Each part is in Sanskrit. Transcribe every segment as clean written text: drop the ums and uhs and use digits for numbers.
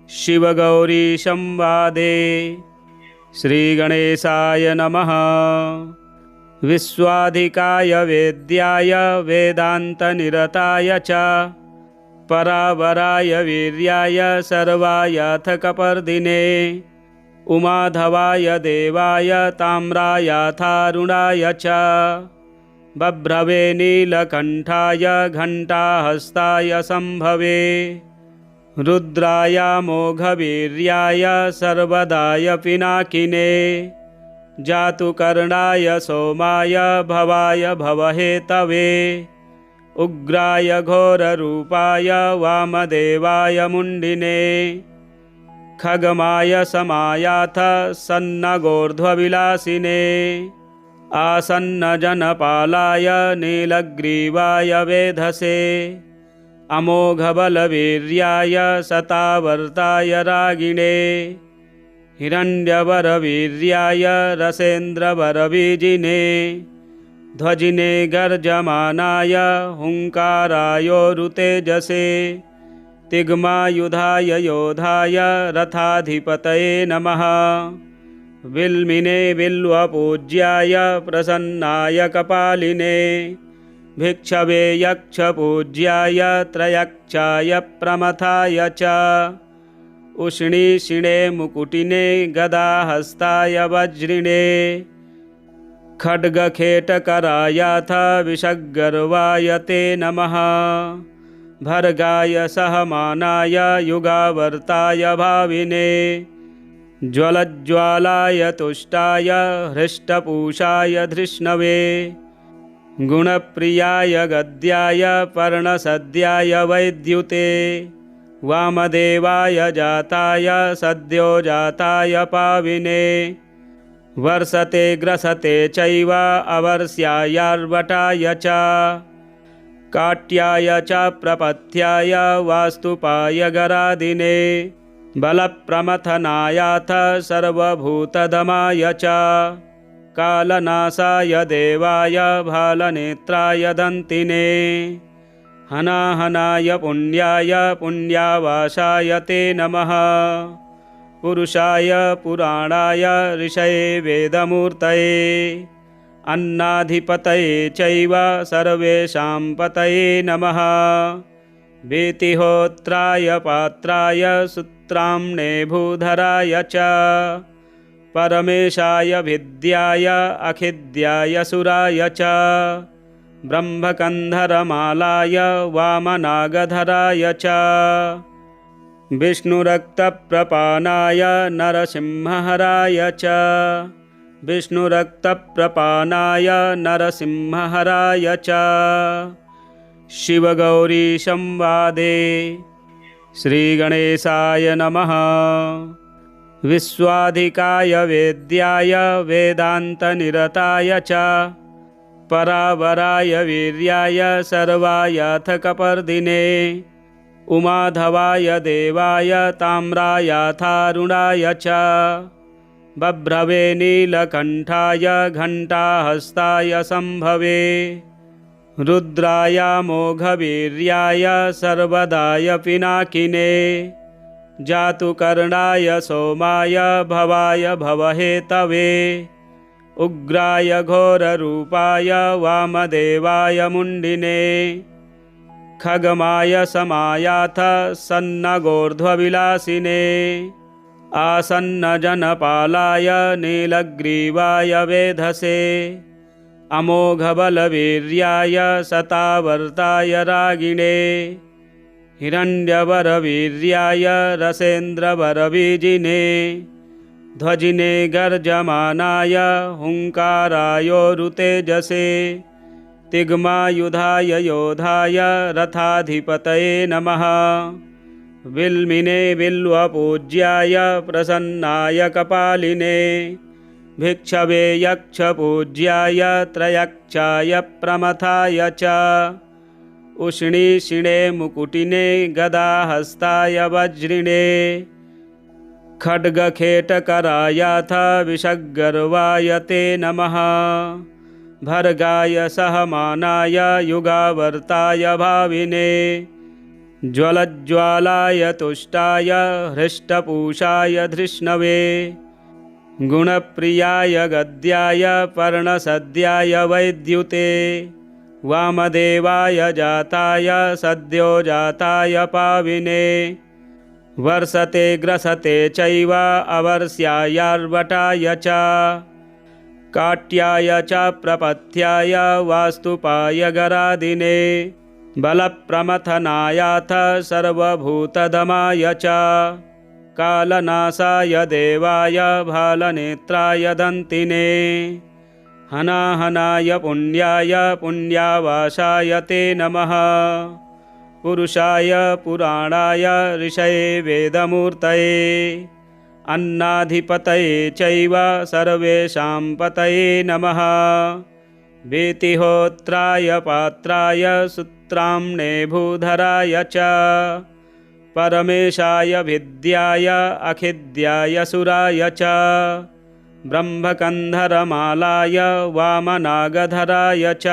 शिवगौरी संवादे। श्रीगणेशाय नमः। विश्वाधिकाय वेद्याय वेदान्तनिरताय च परावराय वीर्याय सर्वायाथ कपर्दिने उमाधवाय देवाय ताम्रायाथारुणाय च बभ्रवे नीलकण्ठाय घण्टाहस्ताय संभवे रुद्राय मोघवीर्याय सर्वदाय पिनाकिने जातुकर्णाय सोमाय भवाय भवहेतवे उग्राय घोररूपाय वामदेवाय मुण्डिने खगमाय समायाथ सन्नगोर्ध्वविलासिने आसन्नजनपालाय नीलग्रीवाय वेधसे अमोघबलवीर्याय शतावर्ताय रागिणे हिरण्यवरवीर्याय रसेन्द्रवरवीजिने ध्वजिने गर्जमानाय हुङ्कारायोरुतेजसे तिग्मायुधाय योधाय रथाधिपतये नमः विल्मिने बिल्वपूज्याय प्रसन्नाय कपालिने भिक्षवे यक्षपूज्याय त्रयक्षाय प्रमथाय च उष्णीषिणे मुकुटिने गदाहस्ताय वज्रिणे खड्गखेटकरायाथ विषग्गर्वाय ते नमः भर्गाय सहमानाय युगावर्ताय भाविने ज्वलज्ज्वालाय तुष्टाय हृष्टपूषाय धृष्णवे गुणप्रियाय गद्याय पर्णसद्याय वैद्युते वामदेवाय जाताय सद्यो जाताय पाविने वर्षते ग्रसते चैव अवर्ष्यायार्वटाय च काट्याय च प्रपथ्याय वास्तुपाय गरादिने बलप्रमथनायाथ सर्वभूतदमाय च कालनाशाय देवाय भालनेत्राय दन्तिने हनाहनाय पुण्याय पुण्यावासाय ते नमः पुरुषाय पुराणाय ऋषये वेदमूर्तये अन्नाधिपतये चैव सर्वेषां पतये नमः वीतिहोत्राय पात्राय सूत्राम्ने भूधराय च परमेशाय भिद्याय अखिद्याय सुराय च ब्रह्मकन्धरमालाय वामनागधराय च विष्णुरक्तप्रपानाय नरसिंहहराय च विष्णुरक्तप्रपानाय नरसिंहहराय च शिवगौरी संवादे। श्रीगणेशाय नमः। विश्वाधिकाय वेद्याय वेदान्तनिरताय च परावराय वीर्याय सर्वायाथ कपर्दिने उमाधवाय देवाय ताम्रायाथारुणाय च बभ्रवे नीलकण्ठाय घण्टाहस्ताय संभवे रुद्राय मोघवीर्याय सर्वदाय पिनाकिने जातुकर्णाय सोमाय भवाय भवहेतवे उग्राय घोररूपाय वामदेवाय मुण्डिने खगमाय समायाथ सन्नगोर्ध्वविलासिने आसन्नजनपालाय नीलग्रीवाय वेधसे अमोघबलवीर्याय शतावर्ताय रागिणे हिरण्यवरवीर्याय रसेन्द्रवरवीजिने ध्वजिने गर्जमानाय हुङ्कारायोरुतेजसे तिग्मायुधाय योधाय रथाधिपतये नमः विल्मिने बिल्वपूज्याय प्रसन्नाय कपालिने भिक्षवे यक्षपूज्याय त्रयक्षाय प्रमथाय च उष्णीषिणे मुकुटिने गदाहस्ताय वज्रिणे खड्गखेटकरायाथ विषग्गर्वाय ते नमः भर्गाय सहमानाय युगावर्ताय भाविने ज्वलज्ज्वालाय तुष्टाय हृष्टपूषाय धृष्णवे गुणप्रियाय गद्याय पर्णसद्याय वैद्युते वामदेवाय जाताय सद्यो जाताय पाविने वर्षते ग्रसते चैव अवर्ष्यायार्वटाय च काट्याय च प्रपथ्याय वास्तुपाय गरादिने बलप्रमथनायाथ सर्वभूतदमाय च कालनाशाय देवाय भालनेत्राय दन्तिने हनाहनाय पुण्याय पुण्यावासाय ते नमः पुरुषाय पुराणाय ऋषये वेदमूर्तये अन्नाधिपतये चैव सर्वेषां पतये नमः वीतिहोत्राय पात्राय सूत्राम्ने भूधराय च परमेशाय विद्याय अखिद्याय सुराय च ब्रह्मकन्धरमालाय वामनागधराय च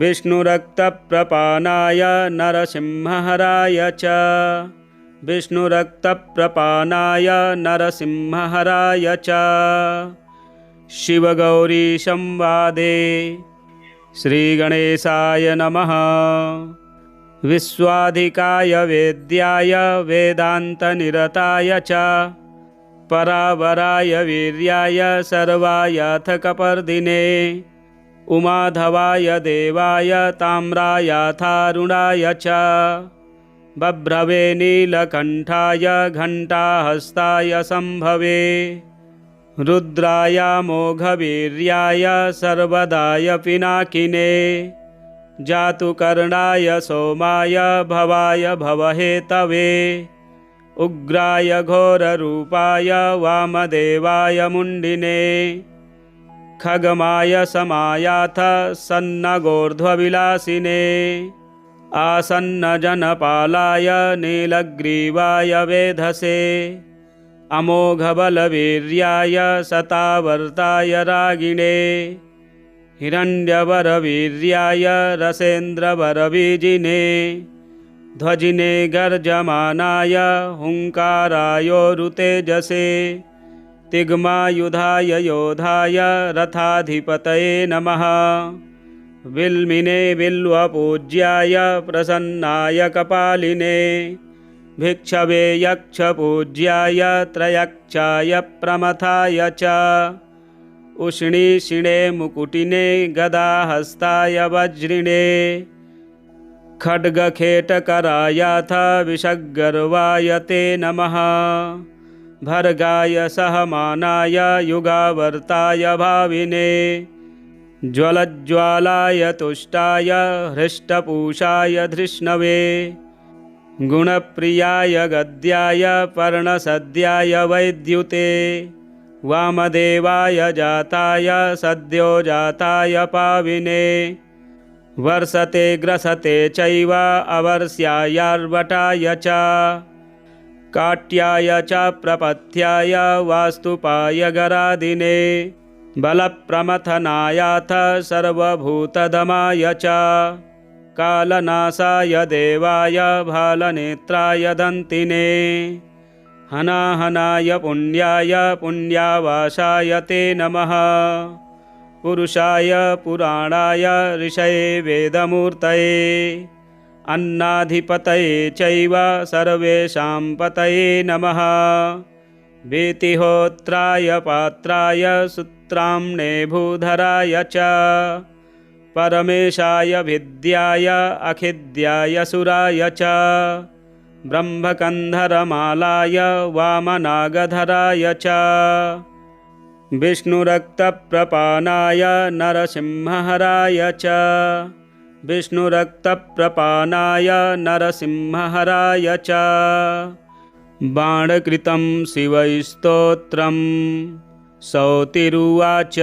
विष्णुरक्तप्रपानाय नरसिंहहराय च विष्णुरक्तप्रपानाय नरसिंहहराय च शिवगौरी संवादे श्रीगणेशाय नमः विश्वाधिकाय वेद्याय वेदान्तनिरताय च परावराय वीर्याय सर्वायाथ कपर्दिने उमाधवाय देवाय ताम्रायाथारुणाय च बभ्रवे नीलकण्ठाय घण्टाहस्ताय सम्भवे रुद्राय मोघवीर्याय सर्वदाय पिनाकिने जातुकर्णाय सोमाय भवाय भवहेतवे उग्राय घोररूपाय वामदेवाय मुण्डिने खगमाय समायाथ सन्नगोर्ध्वविलासिने आसन्नजनपालाय नीलग्रीवाय वेधसे अमोघबलवीर्याय शतावर्ताय रागिणे हिरण्यवरवीर्याय रसेन्द्रवरबीजिने ध्वजिने गर्जमानाय हुङ्कारायोरुतेजसे तिग्मायुधाय योधाय रथाधिपतये नमः विल्मिने बिल्वपूज्याय प्रसन्नाय कपालिने भिक्षवे यक्षपूज्याय त्रयक्षाय प्रमथाय च उष्णीषिणे मुकुटिने गदाहस्ताय वज्रिणे खड्गखेटकरायाथ विषग्गर्वाय ते नमः भर्गाय सहमानाय युगावर्ताय भाविने ज्वलज्ज्वालाय तुष्टाय हृष्टपूषाय धृष्णवे गुणप्रियाय गद्याय पर्णसद्याय वैद्युते वामदेवाय जाताय सद्यो जाताय पाविने वर्षते ग्रसते चैव अवर्ष्यायार्वटाय च काट्याय च प्रपथ्याय वास्तुपाय गरादिने बलप्रमथनायाथ सर्वभूतदमाय च कालनाशाय देवाय भालनेत्राय दन्तिने हनाहनाय पुण्याय पुण्यावासाय ते नमः पुरुषाय पुराणाय ऋषये वेदमूर्तये अन्नाधिपतये चैव सर्वेषां पतये नमः वीतिहोत्राय पात्राय सूत्राम्ने भूधराय च परमेशाय विद्याय अखिद्याय सुराय च ब्रह्मकन्धरमालाय वामनागधराय च विष्णुरक्तप्रपानाय नरसिंहहराय च विष्णुरक्तप्रपानाय नरसिंहहराय च बाणकृतं शिवैस्तोत्रं सौतिरुवाच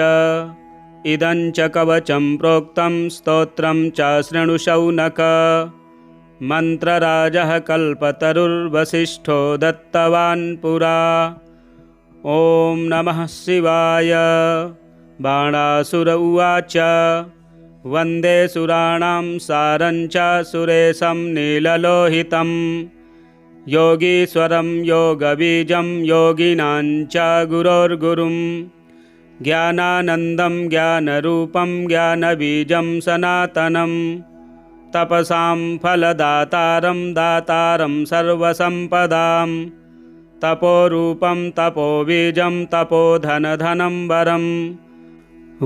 इदं च कवचं प्रोक्तं स्तोत्रं च शृणु शौनक मन्त्रराजः कल्पतरुर्वसिष्ठो दत्तवान् पुरा ॐ नमः शिवाय। बाणासुर उवाच वन्दे सुराणां सारञ्च सुरेशं नीललोहितं योगीश्वरं योगबीजं योगिनां च गुरोर्गुरुं ज्ञानानन्दं ज्ञानरूपं ज्ञानबीजं सनातनं तपसां फलदातारं दातारं सर्वसम्पदां तपोरूपं तपोबीजं तपोधनधनं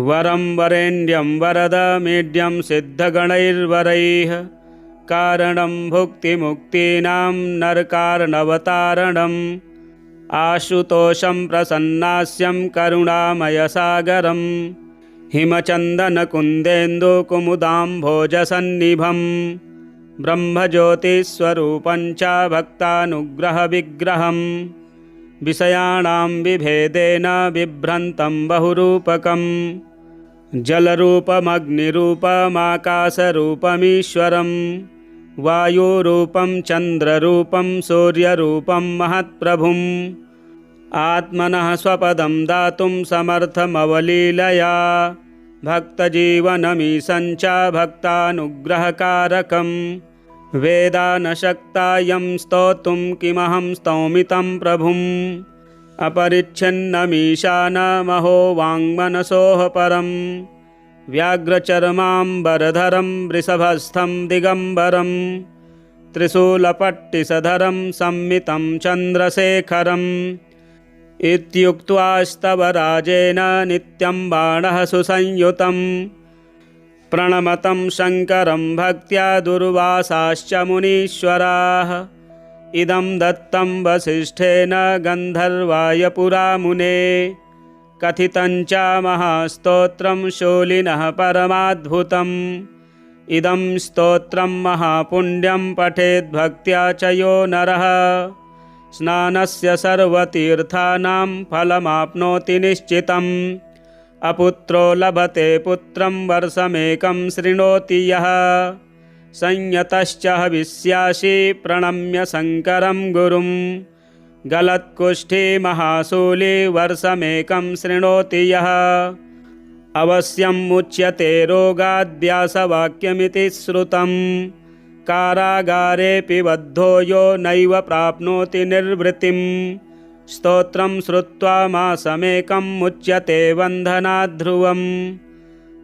वरं वरेण्यं वरदमीड्यं सिद्धगणैर्वरैः कारणं भुक्तिमुक्तीनां नरकार्णवतारणम् आशुतोषं प्रसन्नास्यं करुणामयसागरं हिमचन्दनकुन्देन्दुकुमुदाम्भोजसन्निभं ब्रह्मज्योतिस्वरूपं च भक्तानुग्रहविग्रहं विषयाणां विभेदेन बिभ्रन्तं बहुरूपकं जलरूपमग्निरूपमाकाशरूपमीश्वरं वायुरूपं चन्द्ररूपं सूर्यरूपं महत्प्रभुम् आत्मनः स्वपदं दातुं समर्थमवलीलया भक्तजीवनमीशं च भक्तानुग्रहकारकं वेदानशक्तायं स्तोतुं किमहं स्तौमि तं प्रभुम् अपरिच्छिन्नमीशानमहो वाङ्मनसोः परं व्याघ्रचर्माम्बरधरं वृषभस्थं दिगम्बरं त्रिशूलपट्टिसधरं संमितं चन्द्रशेखरम् इत्युक्त्वास्तव राजेन नित्यं बाणः सुसंयुतं प्रणमतं शङ्करं भक्त्या दुर्वासाश्च मुनीश्वराः इदं दत्तं वसिष्ठेन गन्धर्वाय पुरा मुने कथितं च महास्तोत्रं शूलिनः परमाद्भुतम् इदं स्तोत्रं महापुण्यं पठेद्भक्त्या च यो नरः स्नानस्य सर्वतीर्थानां फलमाप्नोति निश्चितम् अपुत्रो लभते पुत्रं वर्षमेकं शृणोति यः संयतश्च हविष्यासि प्रणम्य शङ्करं गुरुं गलत्कुष्ठी महाशूली वर्षमेकं शृणोति यः अवश्यं मुच्यते रोगाद्व्यासवाक्यमिति श्रुतम् कारागारेऽपि बद्धो यो नैव प्राप्नोति निर्वृतिं स्तोत्रं श्रुत्वा मासमेकं मुच्यते बन्धनात् ध्रुवम्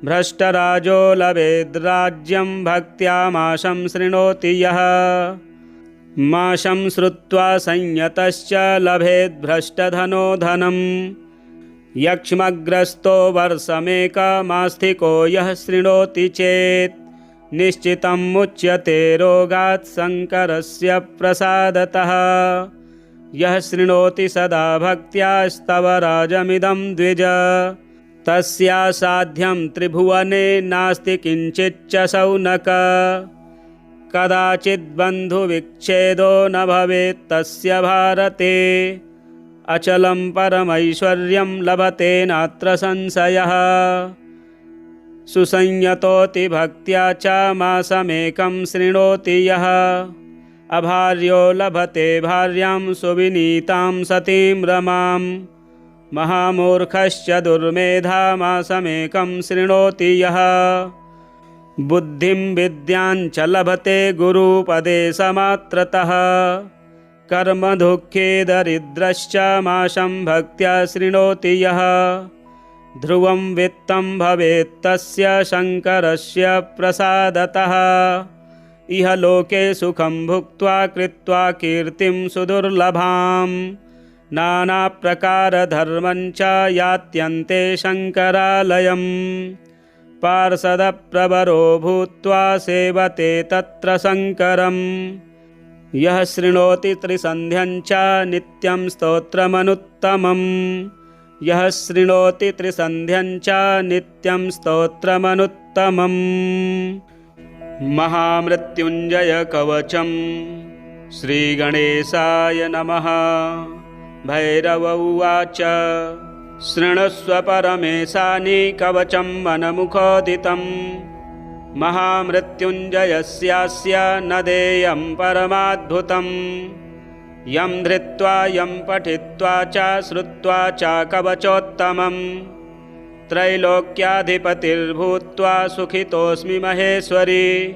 भ्रष्टराजो लभेद्राज्यं भक्त्या माशं शृणोति यः माशं श्रुत्वा संयतश्च लभेद्भ्रष्टधनो धनम् यक्ष्मग्रस्तो वर्षमेकमास्तिको यः शृणोति चेत् निश्चितं मुच्यते रोगात् शङ्करस्य प्रसादतः यः शृणोति सदा भक्त्या स्तव राजमिदं द्विज तस्यासाध्यं त्रिभुवने नास्ति किञ्चिच्च शौनक कदाचिद्बन्धुविच्छेदो न भवेत् तस्य भारते अचलं परमैश्वर्यं लभते नात्र संशयः सुसंयतोति भक्त्या च मासमेकं शृणोति यः अभार्यो लभते भार्यां सुविनीतां सतीं रमां महामूर्खश्च दुर्मेधा मासमेकं शृणोति यः बुद्धिं विद्यां च लभते गुरुपदेशमात्रतः कर्मदुःखे दरिद्रश्च माशं भक्त्या शृणोति यः ध्रुवं वित्तं भवेत् तस्य शङ्करस्य प्रसादतः इह लोके सुखं भुक्त्वा कृत्वा कीर्तिं सुदुर्लभां नानाप्रकारधर्मं च यात्यन्ते शङ्करालयं पार्षदप्रवरो भूत्वा सेवते तत्र शङ्करम् यः शृणोति त्रिसन्ध्यं च नित्यं स्तोत्रमनुत्तमम् यः शृणोति त्रिसन्ध्यं च नित्यं स्तोत्रमनुत्तमम् महामृत्युञ्जयकवचं श्रीगणेशाय नमः। भैरव उवाच शृणुष्व परमेशानि कवचं मनमुखोदितं महामृत्युञ्जयस्यास्य न देयं परमाद्भुतं यं धृत्वा यं पठित्वा च श्रुत्वा च कवचोत्तमं त्रैलोक्याधिपतिर्भूत्वा सुखितोऽस्मि महेश्वरी।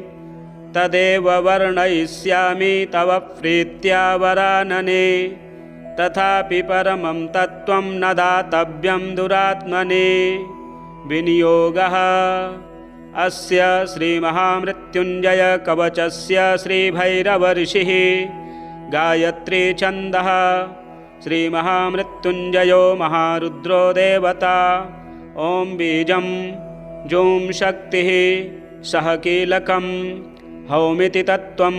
तदेव वर्णयिष्यामि तव प्रीत्या वरानने। तथापि परमं तत्त्वं न दातव्यं दुरात्मने। विनियोगः अस्य श्रीमहामृत्युञ्जय कवचस्य श्रीभैरवऋषिः गायत्री छन्दः। श्रीमहामृत्युञ्जयो महारुद्रो देवता। ॐ बीजं जूं शक्तिः सह कीलकं हौमिति तत्त्वं।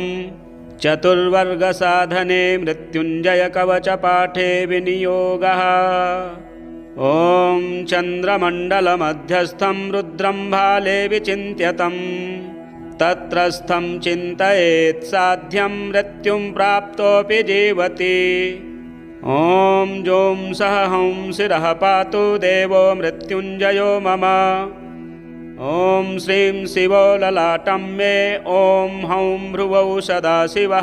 चतुर्वर्गसाधने मृत्युञ्जयकवचपाठे विनियोगः। ॐ चन्द्रमण्डलमध्यस्थं रुद्रं भाले विचिन्त्यतं। तत्रस्थं चिन्तयेत् साध्यं मृत्युं प्राप्तोऽपि जीवति। ॐ जों सह हं शिरः पातु देवो मृत्युञ्जयो मम। ॐ श्रीं शिवो ललाटं मे। ॐ हौं भ्रुवौ सदाशिवः।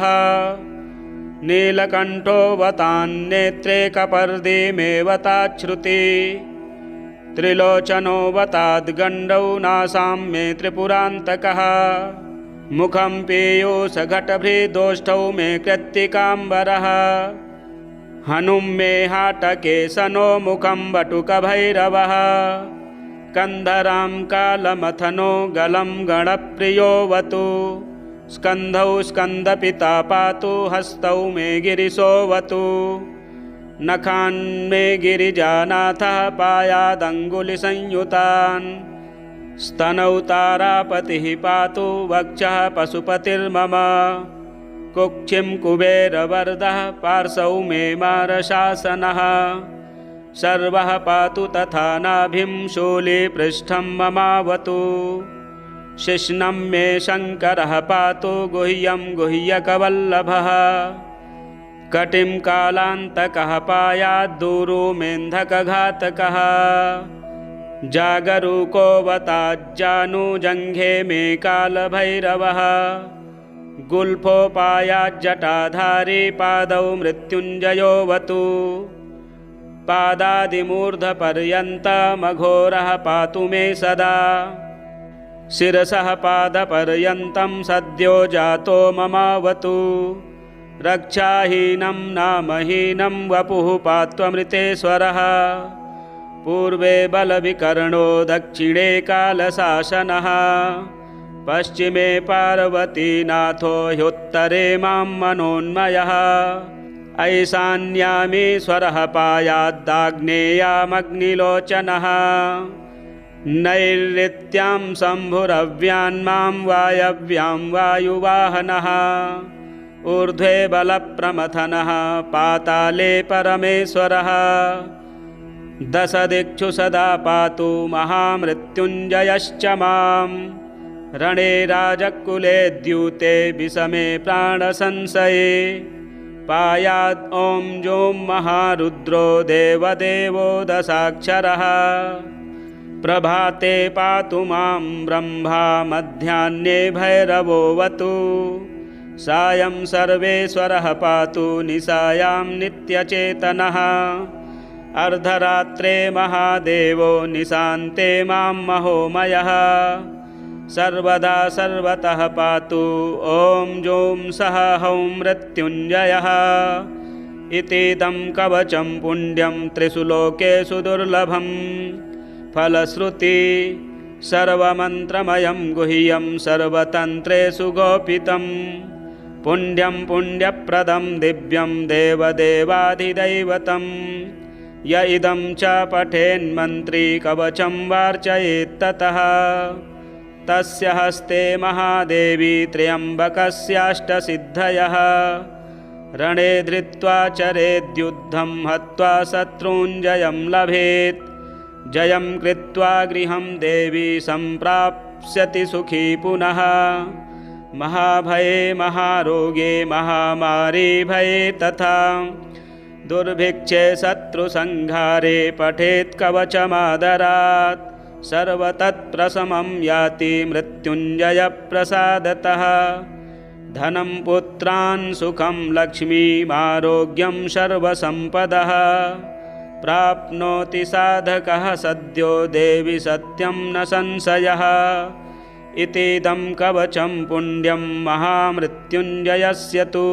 नीलकण्ठो वतान्नेत्रे कपर्दी मे वताच्छ्रुति। त्रिलोचनो वताद्गण्डौ नासां मे त्रिपुरान्तकः। मुखं पीयूषघटभृदोष्ठौ मे कृत्तिकाम्बरः। हनुं मे हाटके सनो मुखं वटुकभैरवः। कन्धरां कालमथनो गलं गणप्रियोऽवतु। स्कन्धौ स्कन्दपिता पातु हस्तौ मे गिरिशोऽवतु। नखान्मे गिरिजानाथः पायादङ्गुलिसंयुतान्। स्तनौ तारापतिः पातु वक्षः पशुपतिर्मम। कुक्षिं कुबेरवरदः पार्श्वौ मे मारशासनः। सर्वः पातु तथा नाभिं शूलीपृष्ठं ममावतु। शिश्नं मे शङ्करः पातु गुह्यं गुह्यकवल्लभः। कटिं कालान्तकः पायाद्दूरो मेन्धकघातकः। जागरूको वताज्जानुजङ्घे मे कालभैरवः। गुल्फोपायाज्जटाधारी पादौ मृत्युञ्जयोऽवतु। पादादिमूर्धपर्यन्तमघोरः पातु मे सदा। शिरसः पादपर्यन्तं सद्यो जातो ममावतु। रक्षाहीनं नामहीनं वपुः पात्वमृतेश्वरः। पूर्वे बलविकर्णो दक्षिणे कालशासनः। पश्चिमे पार्वतीनाथो ह्युत्तरे मां मनोन्मयः। ऐशान्यामीश्वरः पायाद्दाग्नेयामग्निलोचनः। नैऋत्यां शम्भुरव्यान्मां वायव्यां वायुवाहनः। ऊर्ध्वे बलप्रमथनः पाताले परमेश्वरः। दशदिक्षु सदा पातु महामृत्युञ्जयश्च मां। रणे राजकुले द्यूते विषमे प्राणसंशये। पायात् ॐ जों महारुद्रो देवदेवो दशाक्षरः। प्रभाते पातु मां ब्रह्मा मध्याह्ने भैरवोऽवतु। सायं सर्वेश्वरः पातु निशायां नित्यचेतनः। अर्धरात्रे महादेवो निशान्ते मां महोमयः। सर्वदा सर्वतः पातु ॐ जों सह हौं मृत्युञ्जयः। इतीदं कवचं पुण्यं त्रिषु लोकेषु दुर्लभं। फलश्रुति सर्वमन्त्रमयं गुह्यं सर्वतन्त्रेषु गोपितं। पुण्यं पुण्यप्रदं दिव्यं देवदेवाधिदैवतं। य इदं च पठेन्मन्त्री कवचं वार्चयेत्ततः। तस्य हस्ते महादेवी त्र्यम्बकस्याष्टसिद्धयः। रणे धृत्वा चरेद्युद्धं हत्वा शत्रूञ्जयं लभेत्। जयं कृत्वा गृहं देवी सम्प्राप्स्यति सुखी पुनः। महाभये महारोगे महामारी भये तथा। दुर्भिक्षे शत्रुसंहारे पठेत् कवचमादरात्। सर्वतत्प्रशमं याति मृत्युञ्जयप्रसादतः। धनं पुत्रान् सुखं लक्ष्मीमारोग्यं सर्वसम्पदः। प्राप्नोति साधकः सद्यो देवि सत्यं न संशयः। इतीदं कवचं पुण्यं महामृत्युञ्जयस्य तु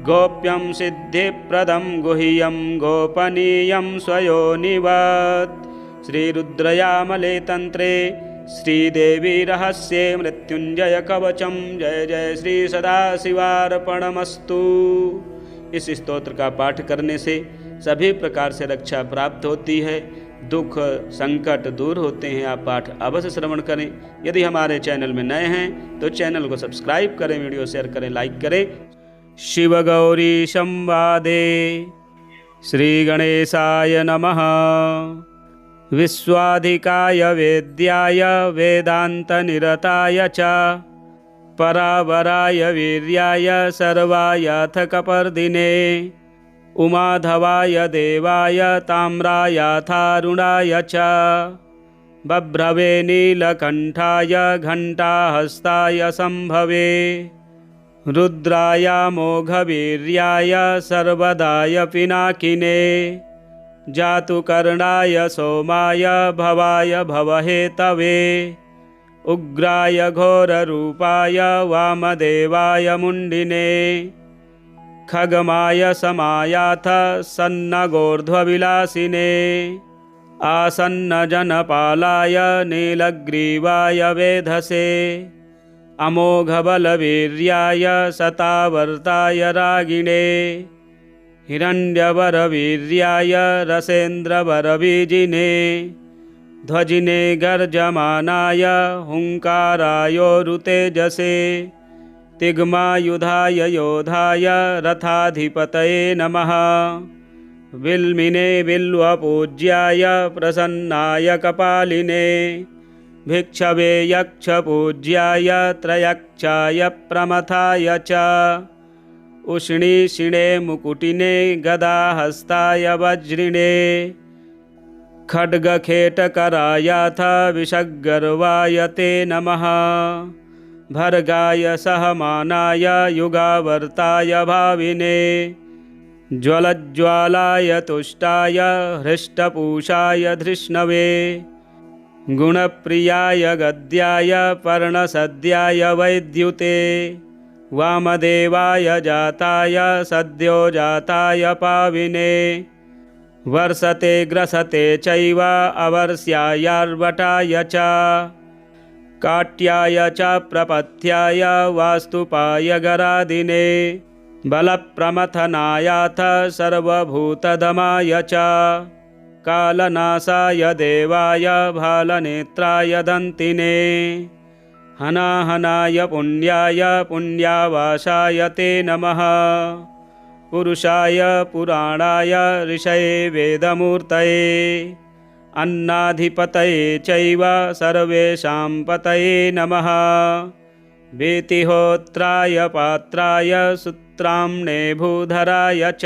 गोप्यं सिद्धिप्रदं गुह्यं गोपनीयं स्वयोनिवत्। श्रीरुद्रयामले तंत्रे श्रीदेवी रहस्ये मृत्युंजय कवचम। जय जय श्री सदाशिवार्पणमस्तु। इस स्तोत्र का पाठ करने से सभी प्रकार से रक्षा प्राप्त होती है, दुख संकट दूर होते हैं। आप पाठ अवश्य श्रवण करें। यदि हमारे चैनल में नए हैं तो चैनल को सब्सक्राइब करें, वीडियो शेयर करें, लाइक करें। शिव गौरी संवादे श्री गणेशाय नमः। विश्वाधिकाय वेद्याय वेदान्तनिरताय च परावराय वीर्याय सर्वायाथ कपर्दिने उमाधवाय देवाय ताम्रायाथारुणाय च बभ्रवे नीलकण्ठाय घण्टाहस्ताय संभवे रुद्राय मोघवीर्याय सर्वदाय पिनाकिने जातुकर्णाय सोमाय भवाय भवहेतवे उग्राय घोररूपाय वामदेवाय मुण्डिने खगमाय समायाथ सन्नगोर्ध्वविलासिने आसन्नजनपालाय नीलग्रीवाय वेधसे अमोघबलवीर्याय शतावर्ताय रागिणे हिरण्यवरवीर्याय रसेन्द्रवरवीजिने ध्वजिने गर्जमानाय हुङ्कारायोरुतेजसे तिग्मायुधाय योधाय रथाधिपतये नमः विल्मिने बिल्वपूज्याय प्रसन्नाय कपालिने भिक्षवे यक्षपूज्याय त्रयक्षाय प्रमथाय च उष्णीषिणे मुकुटिने गदाहस्ताय वज्रिणे खड्गखेटकरायाथ विषग्गर्वाय ते नमः भर्गाय सहमानाय युगावर्ताय भाविने ज्वलज्ज्वालाय तुष्टाय हृष्टपूषाय धृष्णवे गुणप्रियाय गद्याय पर्णसद्याय वैद्युते वामदेवाय जाताय सद्यो जाताय पाविने वर्षते ग्रसते चैव अवर्ष्यायार्वटाय च काट्याय च प्रपथ्याय वास्तुपाय गरादिने बलप्रमथनायाथ सर्वभूतदमाय च कालनाशाय देवाय भालनेत्राय दन्तिने हनाहनाय पुण्याय पुण्यावासाय ते नमः पुरुषाय पुराणाय ऋषये वेदमूर्तये अन्नाधिपतये चैव सर्वेषां पतये नमः वेतिहोत्राय पात्राय सूत्राम्ने भूधराय च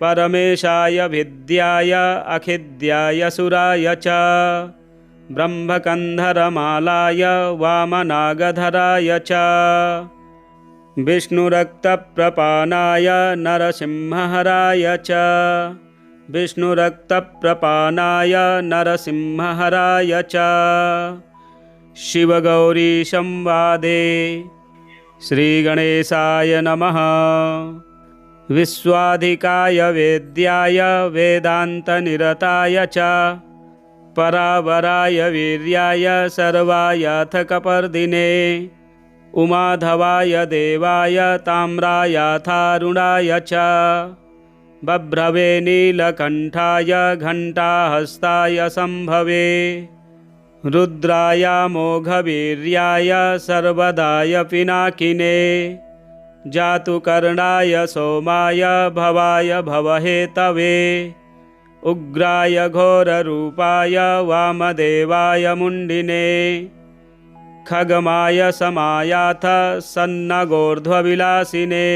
परमेशाय विद्याय अखिद्याय सुराय च ब्रह्मकन्धरमालाय वामनागधराय च विष्णुरक्तप्रपानाय नरसिंहहराय च विष्णुरक्तप्रपानाय नरसिंहहराय च शिवगौरी संवादे श्रीगणेशाय नमः। विश्वाधिकाय वेद्याय वेदान्तनिरताय च परावराय वीर्याय सर्वायाथ कपर्दिने उमाधवाय देवाय ताम्रायाथारुणाय च बभ्रवे नीलकण्ठाय घण्टाहस्ताय संभवे रुद्राय मोघवीर्याय सर्वदाय पिनाकिने जातुकर्णाय सोमाय भवाय भवहेतवे उग्राय घोररूपाय वामदेवाय मुण्डिने खगमाय समायाथ सन्नगोर्ध्वविलासिने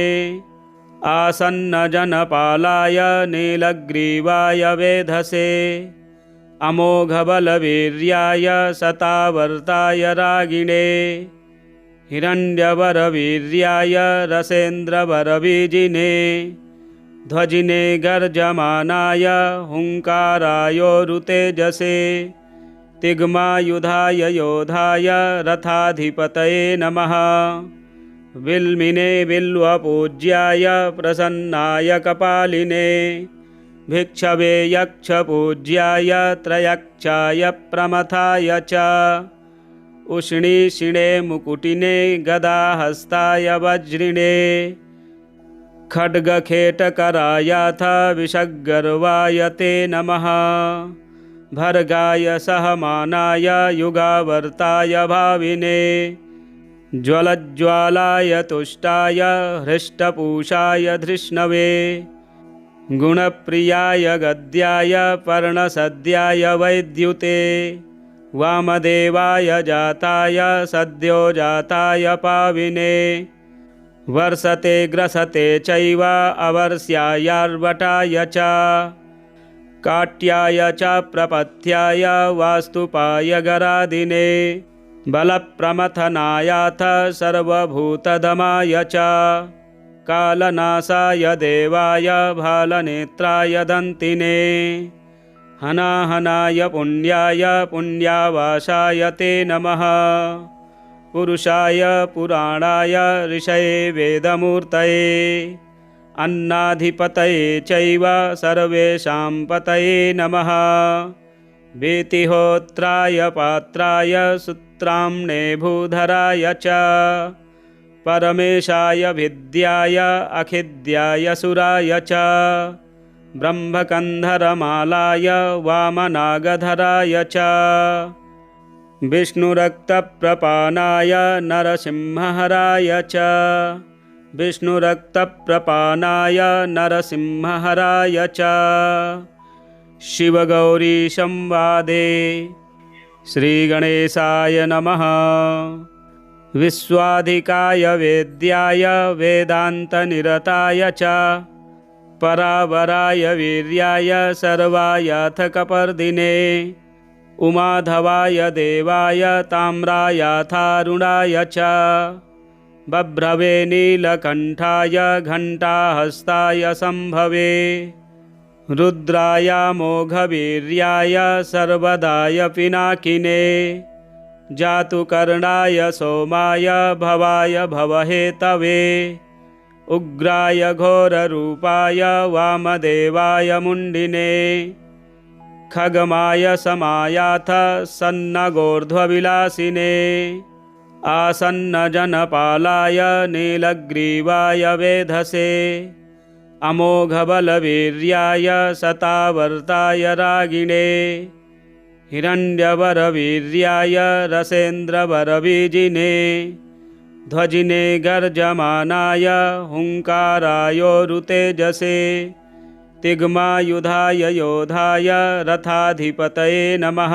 आसन्नजनपालाय नीलग्रीवाय वेधसे अमोघबलवीर्याय शतावर्ताय रागिणे हिरण्यवरवीर्याय रसेन्द्रवरवीजिने ध्वजिने गर्जमानाय हुङ्कारायोरुतेजसे तिग्मायुधाय योधाय रथाधिपतये नमः। विल्मिने बिल्वपूज्याय प्रसन्नाय कपालिने भिक्षवे यक्षपूज्याय त्रयक्षाय प्रमथाय च उष्णीषिणे मुकुटिने गदाहस्ताय वज्रिणे खड्गखेटकरायाथ विषग्गर्वाय ते नमः। भर्गाय सहमानाय युगावर्ताय भाविने ज्वलज्ज्वालाय तुष्टाय हृष्टपूषाय धृष्णवे गुणप्रियाय गद्याय पर्णसद्याय वैद्युते वामदेवाय जाताय सद्यो जाताय पाविने वर्षते ग्रसते चैव अवर्ष्यायार्वटाय च काट्याय च प्रपथ्याय वास्तुपाय गरादिने बलप्रमथनायाथ सर्वभूतदमाय च कालनाशाय देवाय भालनेत्राय दन्तिने हनाहनाय पुण्याय पुण्यावासाय ते नमः। पुरुषाय पुराणाय ऋषये वेदमूर्तये अन्नाधिपतये चैव सर्वेषां पतये नमः। वीतिहोत्राय पात्राय सूत्राम्ने भूधराय च परमेशाय विद्याय अखिद्याय सुराय च ब्रह्मकन्धरमालाय वामनागधराय च विष्णुरक्तप्रपानाय नरसिंहहराय च विष्णुरक्तप्रपानाय नरसिंहहराय च शिवगौरी संवादे। श्रीगणेशाय नमः। विश्वाधिकाय वेद्याय वेदान्तनिरताय च परावराय वीर्याय सर्वायाथ कपर्दिने उमाधवाय देवाय ताम्रायाथारुणाय च बभ्रवे नीलकण्ठाय घण्टाहस्ताय सम्भवे रुद्राय मोघवीर्याय सर्वदाय पिनाकिने जातुकर्णाय सोमाय भवाय भवहेतवे उग्राय घोररूपाय वामदेवाय मुण्डिने खगमाय समायाथ सन्नगोर्ध्वविलासिने आसन्नजनपालाय नीलग्रीवाय वेधसे अमोघबलवीर्याय शतावर्ताय रागिणे हिरण्यवरवीर्याय रसेन्द्रवरबीजिने ध्वजिने गर्जमानाय हुङ्कारायोरुतेजसे तिग्मायुधाय योधाय रथाधिपतये नमः।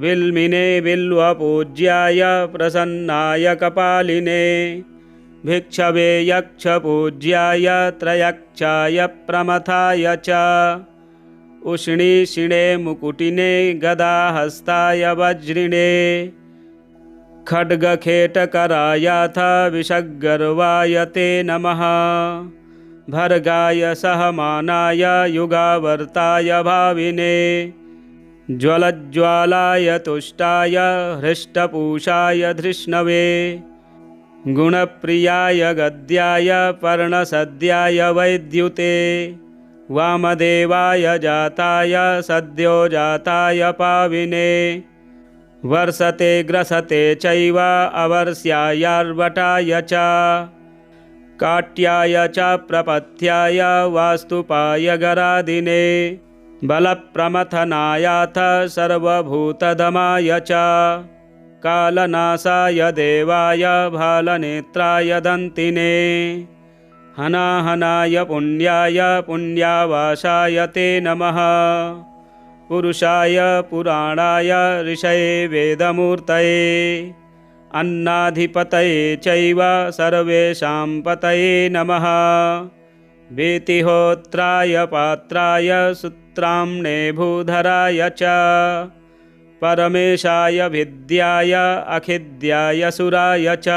विल्मिने बिल्वपूज्याय प्रसन्नाय कपालिने भिक्षवे यक्षपूज्याय त्रयक्षाय प्रमथाय च उष्णीषिणे मुकुटिने गदाहस्ताय वज्रिणे खड्गखेटकरायाथ विषग्गर्वाय ते नमः। भर्गाय सहमानाय युगावर्ताय भाविने ज्वलज्ज्वालाय तुष्टाय हृष्टपूषाय धृष्णवे गुणप्रियाय गद्याय पर्णसद्याय वैद्युते वामदेवाय जाताय सद्यो जाताय पाविने वर्षते ग्रसते चैव अवर्ष्यायार्वटाय च काट्याय च प्रपथ्याय वास्तुपाय गरादिने बलप्रमथनायाथ सर्वभूतदमाय च कालनाशाय देवाय भालनेत्राय दन्तिने हनाहनाय पुण्याय पुण्यावासाय ते नमः। पुरुषाय पुराणाय ऋषये वेदमूर्तये अन्नाधिपतये चैव सर्वेषां पतये नमः। वीतिहोत्राय पात्राय सूत्राम्ने भूधराय च परमेशाय विद्याय अखिद्याय सुराय च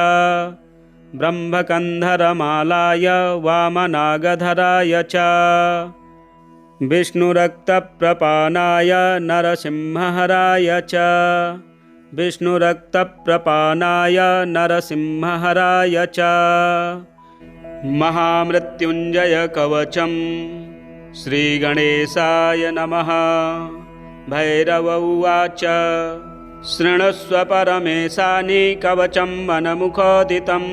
ब्रह्मकन्धरमालाय वामनागधराय च विष्णुरक्तप्रपानाय नरसिंहहराय च विष्णुरक्तप्रपानाय नरसिंहहराय च महामृत्युञ्जयकवचं श्रीगणेशाय नमः। भैरव उवाच शृणुष्व परमेशानि कवचं मनमुखोदितं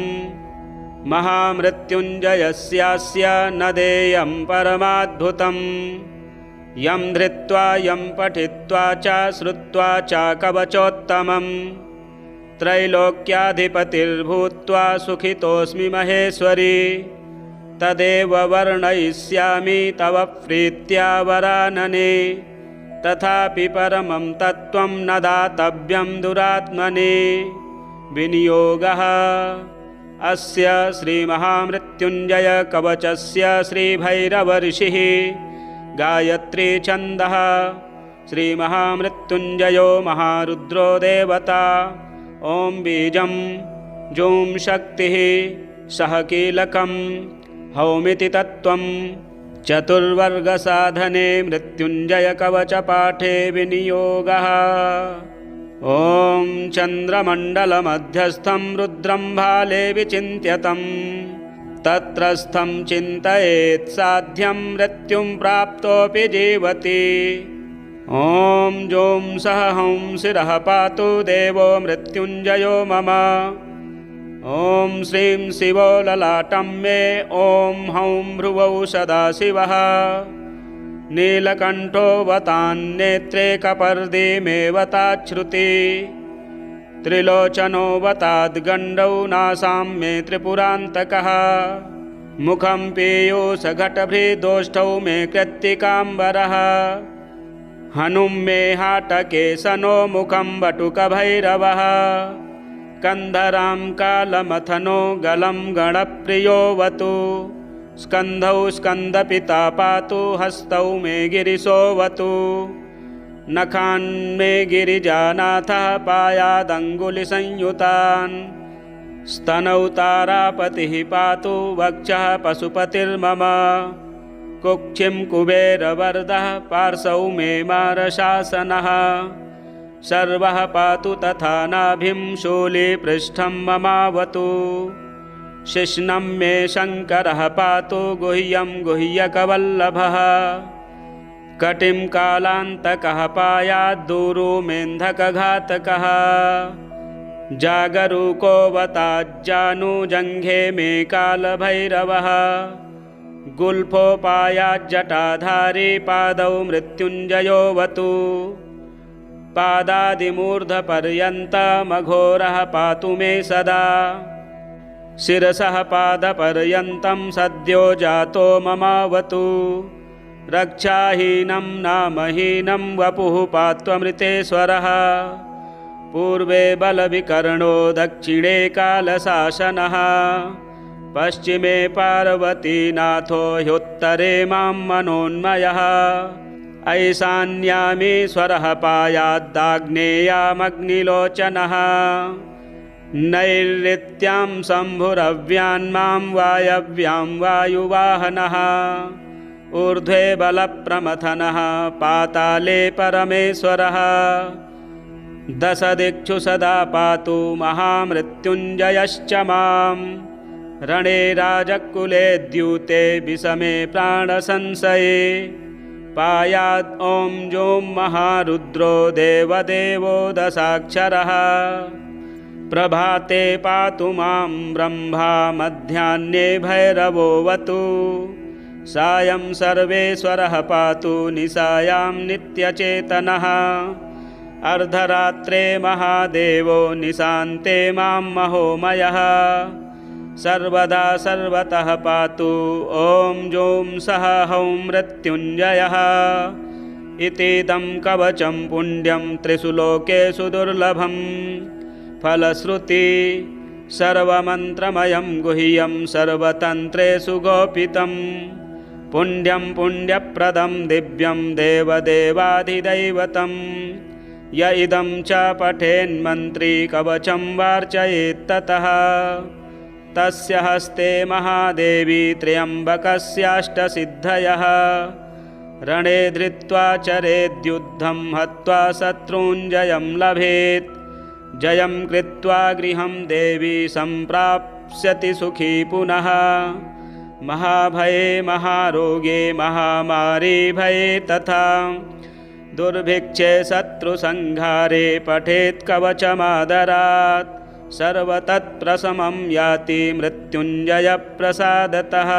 महामृत्युञ्जयस्यास्य न देयं परमाद्भुतं यं धृत्वा यं पठित्वा च श्रुत्वा च कवचोत्तमं त्रैलोक्याधिपतिर्भूत्वा सुखितोऽस्मि महेश्वरी तदेव वर्णयिष्यामि तव प्रीत्या वरानने तथापि परमं तत्त्वं न दातव्यं दुरात्मने विनियोगः अस्य श्रीमहामृत्युञ्जयकवचस्य श्रीभैरवऋषिः गायत्री छन्दः श्रीमहामृत्युञ्जयो महारुद्रो देवता ॐ बीजं जूं शक्तिः सह कीलकं हौमिति तत्त्वं चतुर्वर्गसाधने मृत्युञ्जयकवचपाठे विनियोगः। ॐ चन्द्रमण्डलमध्यस्थं रुद्रं भाले विचिन्त्यतं तत्रस्थं चिन्तयेत् साध्यं मृत्युं प्राप्तोऽपि जीवति। ॐ जों सह हौं शिरः पातु देवो मृत्युञ्जयो मम। ॐ श्रीं शिवो ललाटं मे ॐ हौं भ्रुवौ सदाशिवः नीलकण्ठो वतान्नेत्रे कपर्दी मे वताच्छ्रुति त्रिलोचनो वताद्गण्डौ नासां मे त्रिपुरान्तकः मुखं पीयूषघटभृदोष्ठौ मे कृत्तिकाम्बरः हनुं मे हाटके सनो मुखं वटुकभैरवः कन्धरां कालमथनो गलं गणप्रियोऽवतु स्कन्धौ स्कन्दपिता पातु हस्तौ मे गिरिशोऽवतु नखान्मे गिरिजानाथः पायादङ्गुलिसंयुतान् स्तनौ तारापतिः पातु वक्षः पशुपतिर्मम कुक्षिं कुबेरवरदः पार्श्वौ मे मारशासनः सर्वः पातु तथा नाभिं शूलीपृष्ठं ममावतु शिश्नं मे शङ्करः पातु गुह्यं गुह्यकवल्लभः कटिं कालान्तकः पायाद्दूरो मेन्धकघातकः जागरूको वताज्जानुजङ्घे मे कालभैरवः गुल्फोपायाज्जटाधारी पादौ मृत्युञ्जयोऽवतु पादादिमूर्धपर्यन्तमघोरः पातु मे सदा शिरसः पादपर्यन्तं सद्यो जातो ममावतु रक्षाहीनं नामहीनं वपुः पात्वमृतेश्वरः पूर्वे बलविकर्णो दक्षिणे कालशासनः पश्चिमे पार्वतीनाथो ह्युत्तरे मां मनोन्मयः ऐशान्यामीश्वरः पायाद्दाग्नेयामग्निलोचनः नैऋत्यां शम्भुरव्यान्मां वायव्यां वायुवाहनः ऊर्ध्वे बलप्रमथनः पाताले परमेश्वरः दशदिक्षु सदा पातु महामृत्युञ्जयश्च मां रणे राजकुले द्यूते विषमे प्राणसंशये पायात् ॐ जों महारुद्रो देवदेवो दशाक्षरः प्रभाते पातु मां ब्रह्मा मध्याह्ने भैरवोऽवतु सायं सर्वेश्वरः पातु निशायां नित्यचेतनः अर्धरात्रे महादेवो निशान्ते मां महोमयः सर्वदा सर्वतः पातु ॐ जों सह हौं मृत्युञ्जयः इतीदं कवचं पुण्यं त्रिषु लोकेषु दुर्लभं फलश्रुति सर्वमन्त्रमयं गुह्यं सर्वतन्त्रेषु गोपितं पुण्यं पुण्यप्रदं दिव्यं देवदेवाधिदैवतं य इदं च पठेन्मन्त्री कवचं वार्चयेत्ततः तस्य हस्ते महादेवी त्र्यम्बकस्याष्टसिद्धयः रणे धृत्वा चरेद्युद्धं हत्वा शत्रूञ्जयं लभेत् जयं कृत्वा गृहं देवी सम्प्राप्स्यति सुखी पुनः महाभये महारोगे महामारी भये तथा दुर्भिक्षे शत्रुसंहारे पठेत् कवचमादरात् सर्वतत्प्रशमं याति मृत्युञ्जयप्रसादतः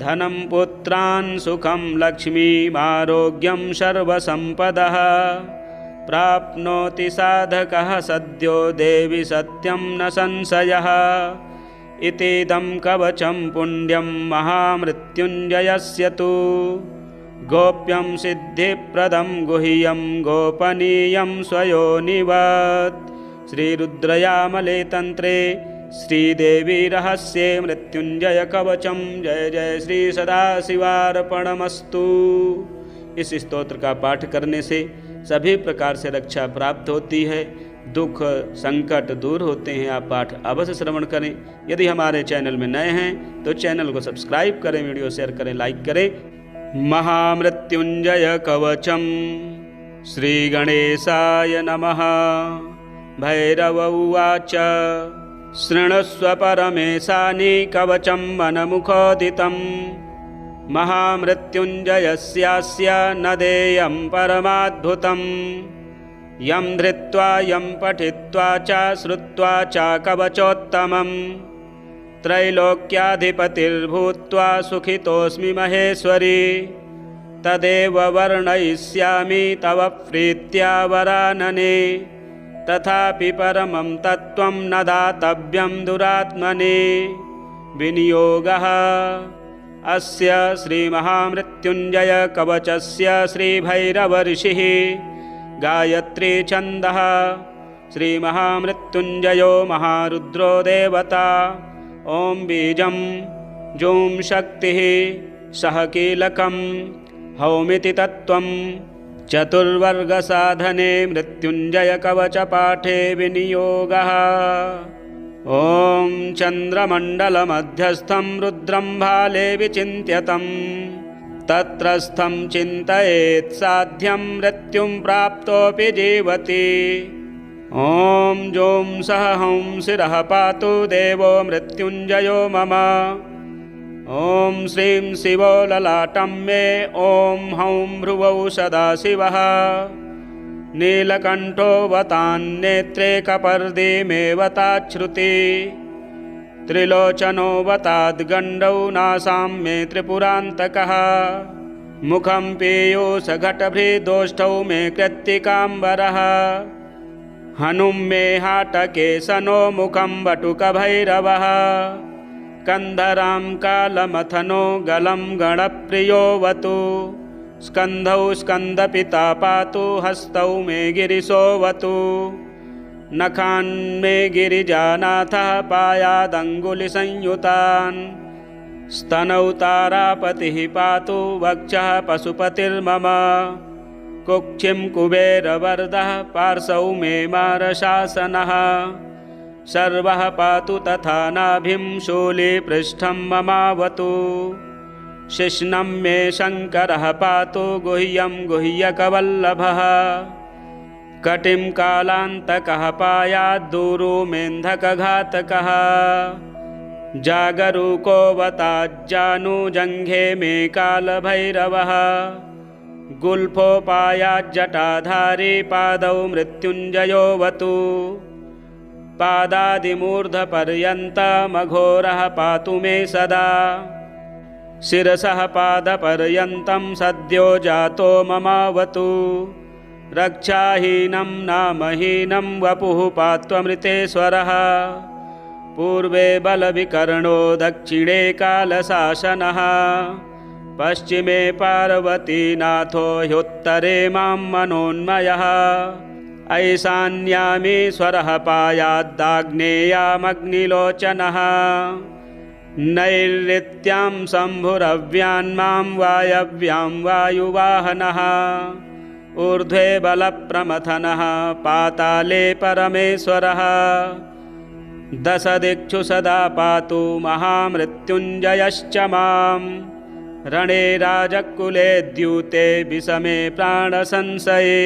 धनं पुत्रान् सुखं लक्ष्मीमारोग्यं सर्वसम्पदः प्राप्नोति साधकः सद्यो देवि सत्यं न संशयः इतीदं कवचं पुण्यं महामृत्युञ्जयस्य तु गोप्यं सिद्धिप्रदं गुह्यं गोपनीयं स्वयोनिवत् श्रीरुद्रयामले तंत्रे श्रीदेवी रहस्ये मृत्युंजय कवचम। जय जय श्री सदाशिवार्पणमस्तु। इस स्तोत्र का पाठ करने से सभी प्रकार से रक्षा प्राप्त होती है, दुख संकट दूर होते हैं। आप पाठ अवश्य श्रवण करें। यदि हमारे चैनल में नए हैं तो चैनल को सब्सक्राइब करें, वीडियो शेयर करें, लाइक करें। महामृत्युंजय कवचम। श्री गणेशाय नमः। भैरव उवाच शृणुष्व परमेशानि कवचं मनमुखोदितं महामृत्युञ्जयस्यास्य न देयं परमाद्भुतं यं धृत्वा यं पठित्वा च श्रुत्वा च कवचोत्तमं त्रैलोक्याधिपतिर्भूत्वा सुखितोऽस्मि महेश्वरी तदेव वर्णयिष्यामि तव प्रीत्या वरानने तथापि परमं तत्त्वं न दातव्यं दुरात्मने विनियोगः अस्य श्रीमहामृत्युञ्जय कवचस्य श्रीभैरवऋषिः गायत्री छन्दः श्रीमहामृत्युञ्जयो महारुद्रो देवता ॐ बीजं जूं शक्तिः सह कीलकं हौमिति तत्त्वं चतुर्वर्गसाधने मृत्युञ्जय कवच पाठे विनियोगः। ॐ चन्द्रमण्डलमध्यस्थं रुद्रं भाले विचिन्त्यतं तत्रस्थं चिन्तयेत् साध्यं मृत्युं प्राप्तोऽपि जीवति। ॐ जों सह हं शिरः पातु देवो मृत्युञ्जयो मम। ॐ श्रीं शिवो ललाटं मे। ॐ हौं भ्रुवौ सदाशिवः नीलकण्ठो वतान्नेत्रे कपर्दी मे वताच्छ्रुति त्रिलोचनो वताद्गण्डौ नासां मे त्रिपुरान्तकः मुखं पीयूषघटभृदोष्ठौ मे कृत्तिकाम्बरः हनुं मे हाटकेशनो मुखं वटुकभैरवः कंधरां कालमथनो गलं गणप्रियोऽवतु स्कन्धौ स्कन्दपिता पातु हस्तौ मे गिरिशोऽवतु नखान् मे गिरिजानाथः पायादङ्गुलिसंयुतान् स्तनौ तारापतिः पातु वक्षः पशुपतिर्मम कुक्षिं कुबेरवरदः पार्श्वौ मे मारशासनः सर्वः पातु तथा नाभिं शूलीपृष्ठं ममावतु शिश्नं मे शङ्करः पातु गुह्यं गुह्यकवल्लभः कटिं कालान्तकः पायाद्दूरो मेन्धकघातकः जागरूकोऽवताज्जानुजङ्घे मे कालभैरवः गुल्फोपायाज्जटाधारी पादौ मृत्युञ्जयोऽवतु पादादिमूर्धपर्यन्तमघोरः पातु मे सदा शिरसः पादपर्यन्तं सद्यो जातो ममावतु रक्षाहीनं नामहीनं वपुः पात्वमृतेश्वरः पूर्वे बलविकर्णो दक्षिणे कालशासनः पश्चिमे पार्वतीनाथो ह्युत्तरे मां मनोन्मयः ऐशान्यामीश्वरः पायाद्दाग्नेयामग्निलोचनः नैऋत्यां शम्भुरव्यान्मां वायव्यां वायुवाहनः ऊर्ध्वे बलप्रमथनः पाताले परमेश्वरः दशदिक्षु सदा पातु महामृत्युञ्जयश्च मां रणे राजकुले द्यूते विषमे प्राणसंशये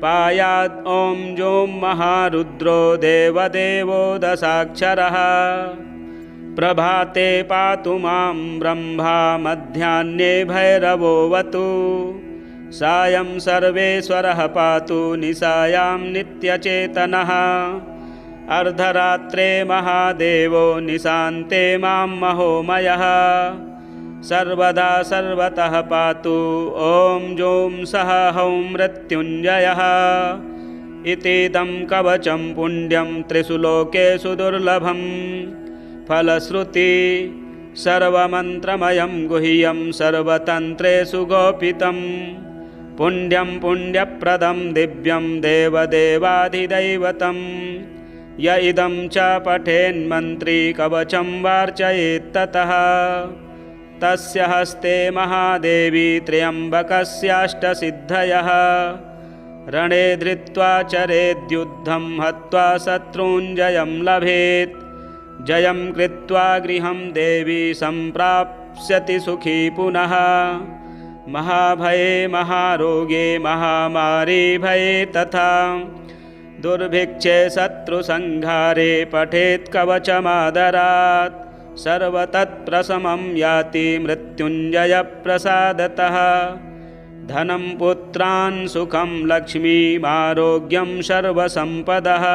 पायात् ॐ जों महारुद्रो देवदेवो दशाक्षरः प्रभाते पातु मां ब्रह्मा मध्याह्ने भैरवोऽवतु सायं सर्वेश्वरः पातु निशायां नित्यचेतनः अर्धरात्रे महादेवो निशान्ते मां महोमयः सर्वदा सर्वतः पातु ॐ जों सः हौं मृत्युञ्जयः इतीदं कवचं पुण्यं त्रिषु लोकेषु दुर्लभं फलश्रुति सर्वमन्त्रमयं गुह्यं सर्वतन्त्रेषु गोपितं पुण्यं पुण्यप्रदं दिव्यं देवदेवाधिदैवतं य इदं च पठेन्मन्त्री कवचं वार्चयेत्ततः तस्य हस्ते महादेवी त्र्यम्बकस्याष्टसिद्धयः रणे धृत्वा चरेद्युद्धं हत्वा शत्रूञ्जयं लभेत् जयं कृत्वा गृहं देवी सम्प्राप्स्यति सुखी पुनः महाभये महारोगे महामारी भये तथा दुर्भिक्षे शत्रुसंहारे पठेत् कवचमादरात् सर्वतत्प्रशमं याति मृत्युञ्जयप्रसादतः धनं पुत्रान् सुखं लक्ष्मीमारोग्यं सर्वसम्पदः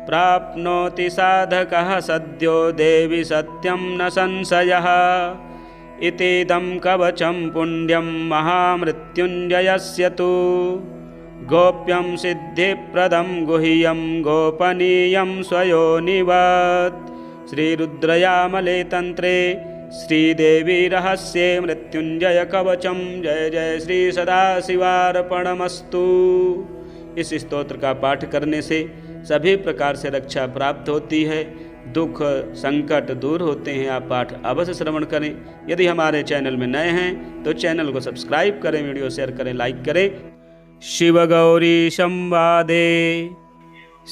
प्राप्नोति साधकः सद्यो देवि सत्यं न संशयः इतीदं कवचं पुण्यं महामृत्युञ्जयस्य तु गोप्यं सिद्धिप्रदं गुह्यं गोपनीयं स्वयोनिवत् श्रीरुद्रयामले तंत्रे श्रीदेवी रहस्ये मृत्युंजय कवचम। जय जय श्री सदाशिवार्पणमस्तु। इस स्तोत्र का पाठ करने से सभी प्रकार से रक्षा प्राप्त होती है, दुख संकट दूर होते हैं। आप पाठ अवश्य श्रवण करें। यदि हमारे चैनल में नए हैं तो चैनल को सब्सक्राइब करें, वीडियो शेयर करें, लाइक करें। शिव गौरी संवादे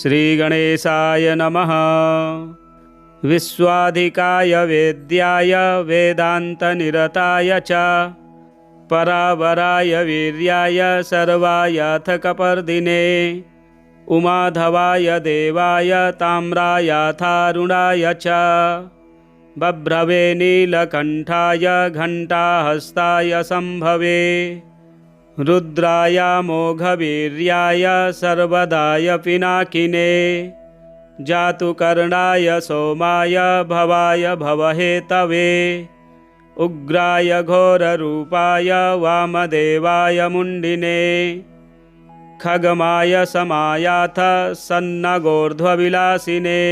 श्री गणेशाय नमः। विश्वाधिकाय वेद्याय वेदान्तनिरताय च परावराय वीर्याय सर्वायाथ कपर्दिने उमाधवाय देवाय ताम्रायाथारुणाय च बभ्रवे नीलकण्ठाय घण्टाहस्ताय सम्भवे रुद्राय मोघवीर्याय सर्वदाय पिनाकिने जातुकर्णाय सोमाय भवाय भवहेतवे उग्राय घोररूपाय वामदेवाय मुण्डिने खगमाय समायाथ सन्नगोर्ध्वविलासिने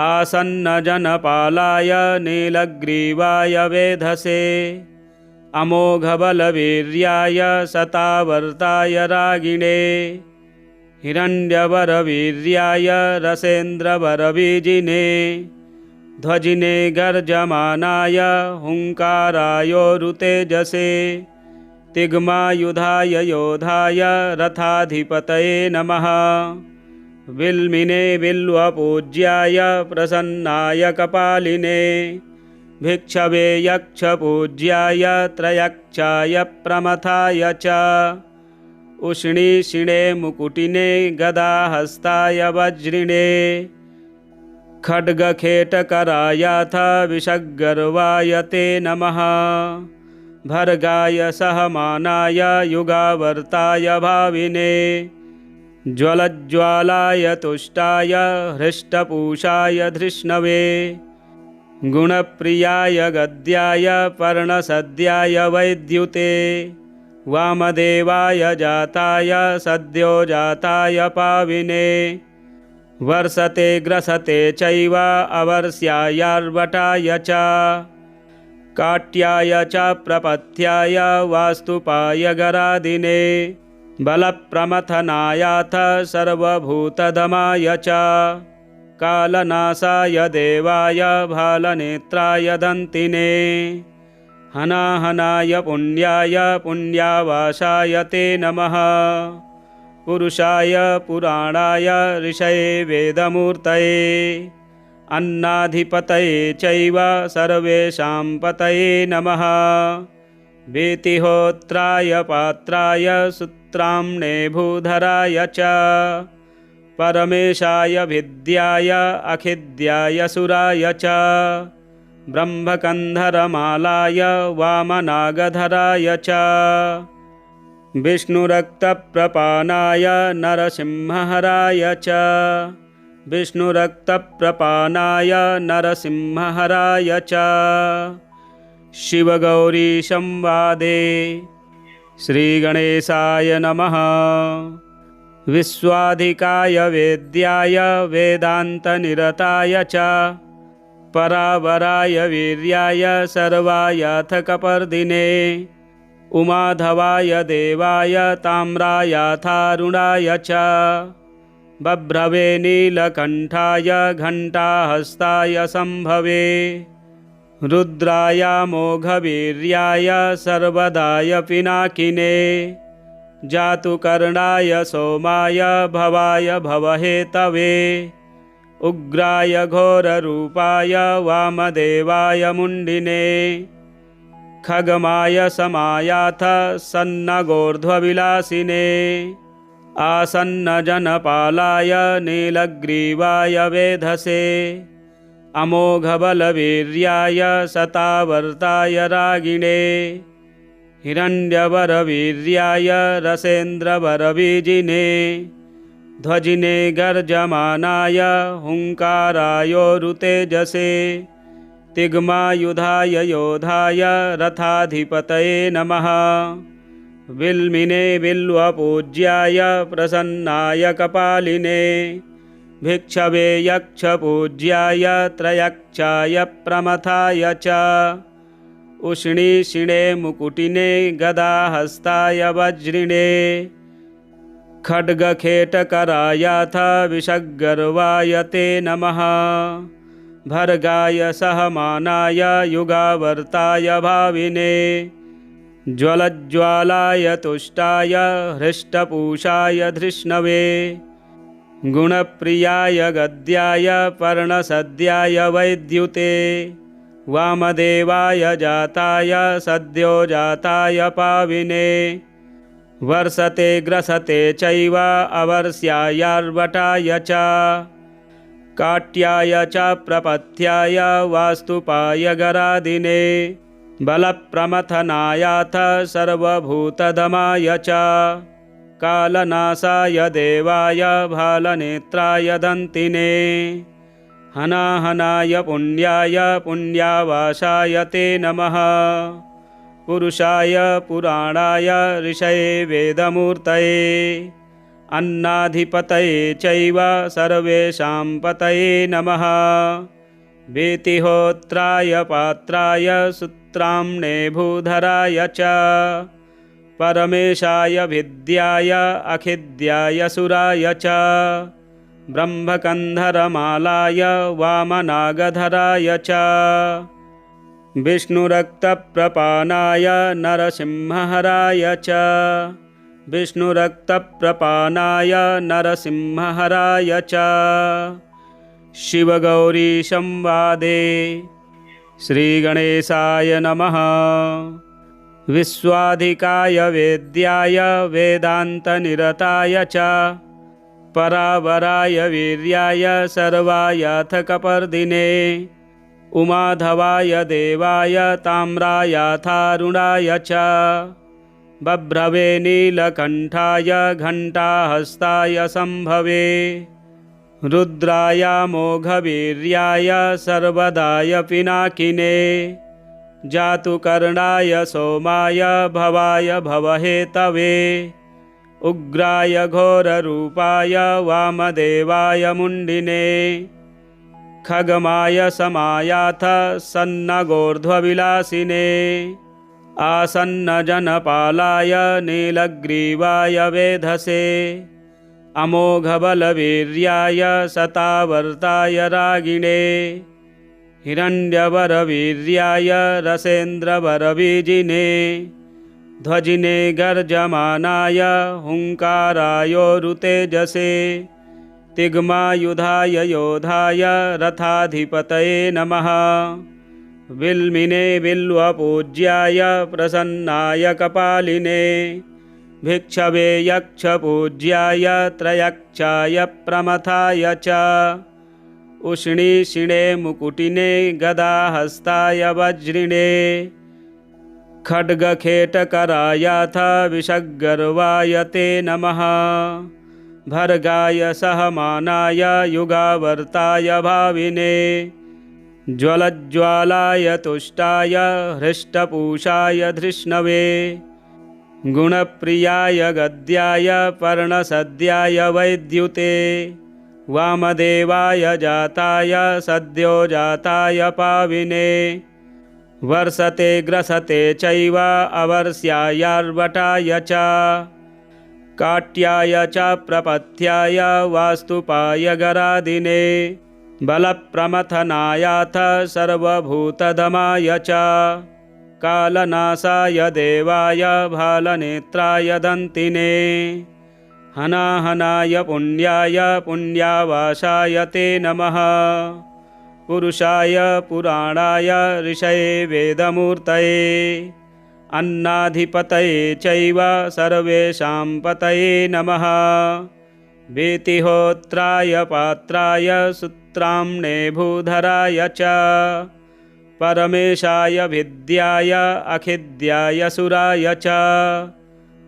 आसन्नजनपालाय नीलग्रीवाय वेधसे अमोघबलवीर्याय शतावर्ताय रागिणे हिरण्यवरवीर्याय रसेन्द्रवरवीजिने ध्वजिने गर्जमानाय हुङ्कारायोरुतेजसे तिग्मायुधाय योधाय रथाधिपतये नमः विल्मिने बिल्वपूज्याय प्रसन्नाय कपालिने भिक्षवे यक्षपूज्याय त्रयक्षाय प्रमथाय च उष्णीषिणे मुकुटिने गदाहस्ताय वज्रिणे खड्गखेटकरायाथ विषग्गर्वाय ते नमः भर्गाय सहमानाय युगावर्ताय भाविने ज्वलज्ज्वालाय तुष्टाय हृष्टपूषाय धृष्णवे गुणप्रियाय गद्याय पर्णसद्याय वैद्युते वामदेवाय जाताय सद्यो जाताय पाविने वर्षते ग्रसते चैव अवर्ष्यायार्वटाय च काट्याय च प्रपथ्याय वास्तुपाय गरादिने बलप्रमथनायाथ सर्वभूतदमाय च कालनाशाय देवाय भालनेत्राय दन्तिने हनाहनाय पुण्याय पुण्यावासाय ते नमः पुरुषाय पुराणाय ऋषये वेदमूर्तये अन्नाधिपतये चैव सर्वेषां पतये नमः। वीतिहोत्राय पात्राय सूत्राम्ने भूधराय च परमेशाय विद्याय अखिद्याय सुराय च ब्रह्मकन्धरमालाय वामनागधराय च विष्णुरक्तप्रपानाय नरसिंहहराय च विष्णुरक्तप्रपानाय नरसिंहहराय च शिवगौरीसंवादे। श्रीगणेशाय नमः। विश्वाधिकाय वेद्याय वेदान्तनिरताय च परावराय वीर्याय सर्वायाथकपर्दिने उमाधवाय देवाय ताम्रायाथारुणाय च बभ्रवे नीलकण्ठाय घण्टाहस्ताय सम्भवे रुद्राय मोघवीर्याय सर्वदाय पिनाकिने जातुकर्णाय सोमाय भवाय भवहेतवे उग्राय घोररूपाय वामदेवाय मुण्डिने खगमाय समायाथ सन्नगोर्ध्वविलासिने आसन्नजनपालाय नीलग्रीवाय वेधसे अमोघबलवीर्याय शतावर्ताय रागिणे हिरण्यवरवीर्याय रसेन्द्रवरवीजिने ध्वजिने गर्जमानाय हुङ्कारायोरुतेजसे तिग्मायुधाय योधाय रथाधिपतये नमः। विल्मिने बिल्वपूज्याय प्रसन्नाय कपालिने भिक्षवे यक्षपूज्याय त्रयक्षाय प्रमथाय च उष्णीषिणे मुकुटिने गदाहस्ताय वज्रिणे खड्गखेटकरायाथ विषग्गर्वाय ते नमः। भर्गाय सहमानाय युगावर्ताय भाविने ज्वलज्ज्वालाय तुष्टाय हृष्टपूषाय धृष्णवे गुणप्रियाय गद्याय पर्णसद्याय वैद्युते वामदेवाय जाताय सद्यो जाताय पाविने वर्षते ग्रसते चैव अवर्ष्यायार्वटाय च काट्याय च प्रपथ्याय वास्तुपाय गरादिने बलप्रमथनायाथ सर्वभूतदमाय च कालनाशाय देवाय भालनेत्राय दन्तिने हनाहनाय पुण्याय पुण्यावासाय ते नमः। पुरुषाय पुराणाय ऋषये वेदमूर्तये अन्नाधिपतये चैव सर्वेषां पतये नमः। वीतिहोत्राय पात्राय सूत्राम्ने भूधराय च परमेशाय विद्याय अखिद्याय सुराय च ब्रह्मकन्धरमालाय वामनागधराय च विष्णुरक्तप्रपानाय नरसिंहहराय च विष्णुरक्तप्रपानाय नरसिंहहराय च शिवगौरीसंवादे। श्रीगणेशाय नमः। विश्वाधिकाय वेद्याय वेदान्तनिरताय च परावराय वीर्याय सर्वायाथकपर्दिने उमाधवाय देवाय ताम्रायाथारुणाय च बभ्रवे नीलकण्ठाय घण्टाहस्ताय सम्भवे रुद्राय मोघवीर्याय सर्वदाय पिनाकिने जातुकर्णाय सोमाय भवाय भवहेतवे उग्राय घोररूपाय वामदेवाय मुण्डिने खगमाय समायाथ सन्नगोर्ध्वविलासिने आसन्नजनपालाय नीलग्रीवाय वेधसे अमोघबलवीर्याय शतावर्ताय रागिणे हिरण्यवरवीर्याय रसेन्द्रवरवीजिने ध्वजिने गर्जमानाय हुङ्कारायोरुतेजसे तिग्मायुधाय योधाय रथाधिपतये नमः। विल्मिने बिल्वपूज्याय प्रसन्नाय कपालिने भिक्षवे यक्षपूज्याय त्रयक्षाय प्रमथाय च उष्णीषिणे मुकुटिने गदाहस्ताय वज्रिणे खड्गखेटकरायाथ विषग्गर्वाय ते नमः। भर्गाय सहमानाय युगावर्ताय भाविने ज्वलज्ज्वालाय तुष्टाय हृष्टपूषाय धृष्णवे गुणप्रियाय गद्याय पर्णसद्याय वैद्युते वामदेवाय जाताय सद्यो जाताय पाविने वर्षते ग्रसते चैव अवर्ष्यायार्वटाय च काट्याय च प्रपथ्याय वास्तुपाय गरादिने बलप्रमथनायाथ सर्वभूतदमाय च कालनाशाय देवाय भालनेत्राय दन्तिने हनाहनाय पुण्याय पुण्यावासाय ते नमः। पुरुषाय पुराणाय ऋषये वेदमूर्तये अन्नाधिपतये चैव सर्वेषां पतये नमः। वीतिहोत्राय पात्राय सूत्राम्ने भूधराय च परमेशाय विद्याय अखिद्याय सुराय च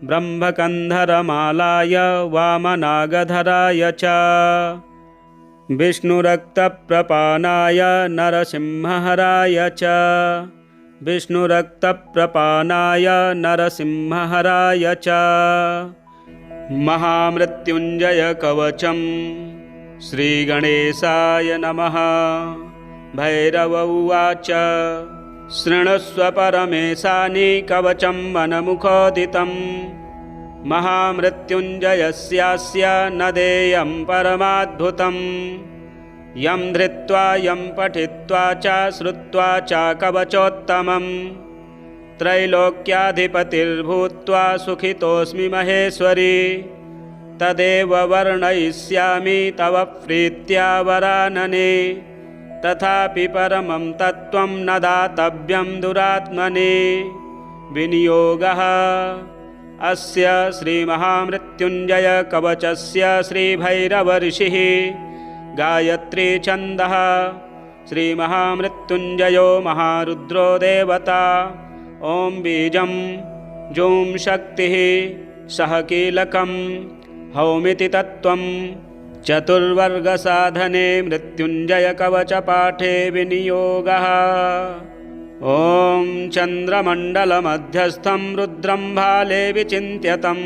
ब्रह्मकन्धरमालाय वामनागधराय च विष्णुरक्तप्रपानाय नरसिंहहराय च विष्णुरक्तप्रपानाय नरसिंहहराय च महामृत्युञ्जय कवचं श्रीगणेशाय नमः। भैरव उवाच शृणुष्व परमेशानि कवचं मनमुखोदितं महामृत्युञ्जयस्यास्य न देयं परमाद्भुतं यं धृत्वा यं पठित्वा च श्रुत्वा च कवचोत्तमं त्रैलोक्याधिपतिर्भूत्वा सुखितोऽस्मि महेश्वरी तदेव वर्णयिष्यामि तव प्रीत्या वरानने तथापि परमं तत्त्वं न दातव्यं दुरात्मने विनियोगः अस्य श्रीमहामृत्युञ्जय कवचस्य श्रीभैरवऋषिः गायत्री छन्दः श्रीमहामृत्युञ्जयो महारुद्रो देवता ॐ बीजं जूं शक्तिः सह कीलकं हौमिति तत्त्वं चतुर्वर्गसाधने मृत्युञ्जयकवचपाठे विनियोगः। ॐ चन्द्रमण्डलमध्यस्थं रुद्रं भाले विचिन्त्यतं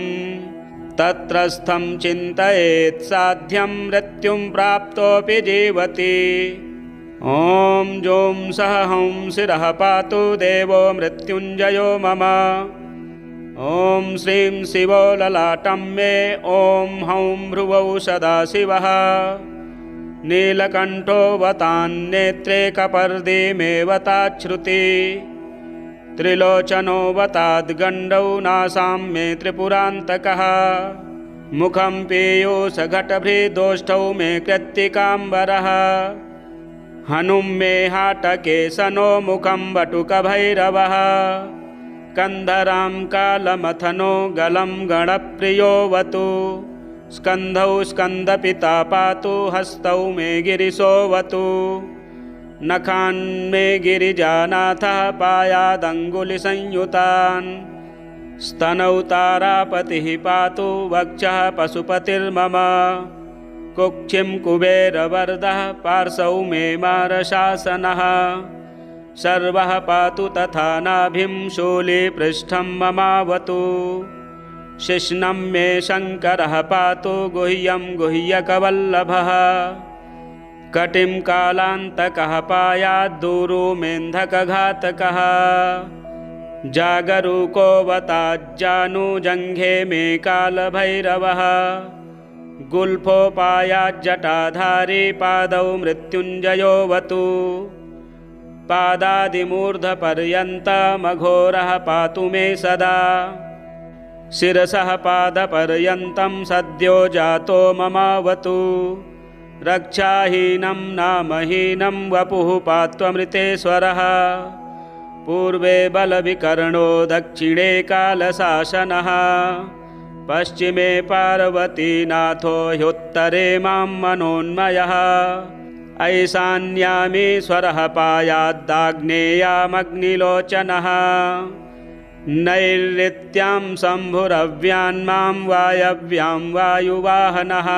तत्रस्थं चिन्तयेत् साध्यं मृत्युं प्राप्तोऽपि जीवति। ॐ जों सह हं शिरः पातु देवो मृत्युञ्जयो मम। ॐ श्रीं शिवो ललाटं मे ॐ हौं भ्रुवौ सदाशिवः नीलकण्ठोऽवतान्नेत्रे कपर्दे मे वताच्छ्रुति त्रिलोचनो वताद्गण्डौ नासां मे त्रिपुरान्तकः मुखं पीयूषघटभृदोष्ठौ मे कृत्तिकाम्बरः हनुं मे हाटकेशनो मुखं वटुकभैरवः स्कन्धरां कालमथनो गलं गणप्रियोऽवतु स्कन्धौ स्कन्दपिता पातु हस्तौ मे गिरिशोऽवतु नखान् मे गिरिजानाथः पायादङ्गुलिसंयुतान् स्तनौ तारापतिः पातु वक्षः पशुपतिर्मम कुक्षिं कुबेरवरदः पार्श्वौ मे मारशासनः सर्वः पातु तथा नाभिं शूलीपृष्ठं ममावतु शिश्नं मे शङ्करः पातु गुह्यं गुह्यकवल्लभः कटिं कालान्तकः पायाद्दूरो मेन्धकघातकः जागरूकोऽवताज्जानुजङ्घे मे कालभैरवः गुल्फोपायाज्जटाधारी पादौ मृत्युञ्जयोऽवतु पादादिमूर्धपर्यन्तमघोरः पातु मे सदा। शिरसः पादपर्यन्तं सद्यो जातो ममावतु। रक्षाहीनं नामहीनं वपुः पात्वमृतेश्वरः। पूर्वे बलविकर्णो दक्षिणे कालशासनः। पश्चिमे पार्वतीनाथो ह्युत्तरे मां मनोन्मयः। ऐशान्यामीश्वरः पायाद्दाग्नेयामग्निलोचनः। नैऋत्यां शम्भुरव्यान्मां वायव्यां वायुवाहनः।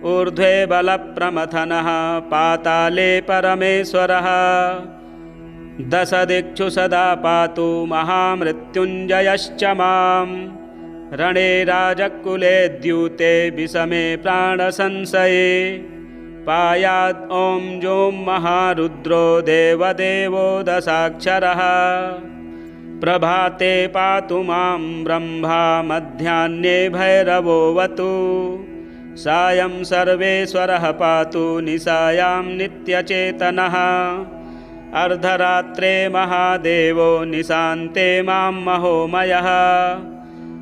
ऊर्ध्वे बलप्रमथनः पाताले परमेश्वरः। दशदिक्षु सदा पातु महामृत्युञ्जयश्च मां। रणे राजकुले द्यूते विषमे प्राणसंशये। पायात् ॐ जों महारुद्रो देवदेवो दशाक्षरः। प्रभाते पातु मां ब्रह्मा मध्याह्ने भैरवोऽवतु। सायं सर्वेश्वरः पातु निशायां नित्यचेतनः। अर्धरात्रे महादेवो निशान्ते मां महोमयः।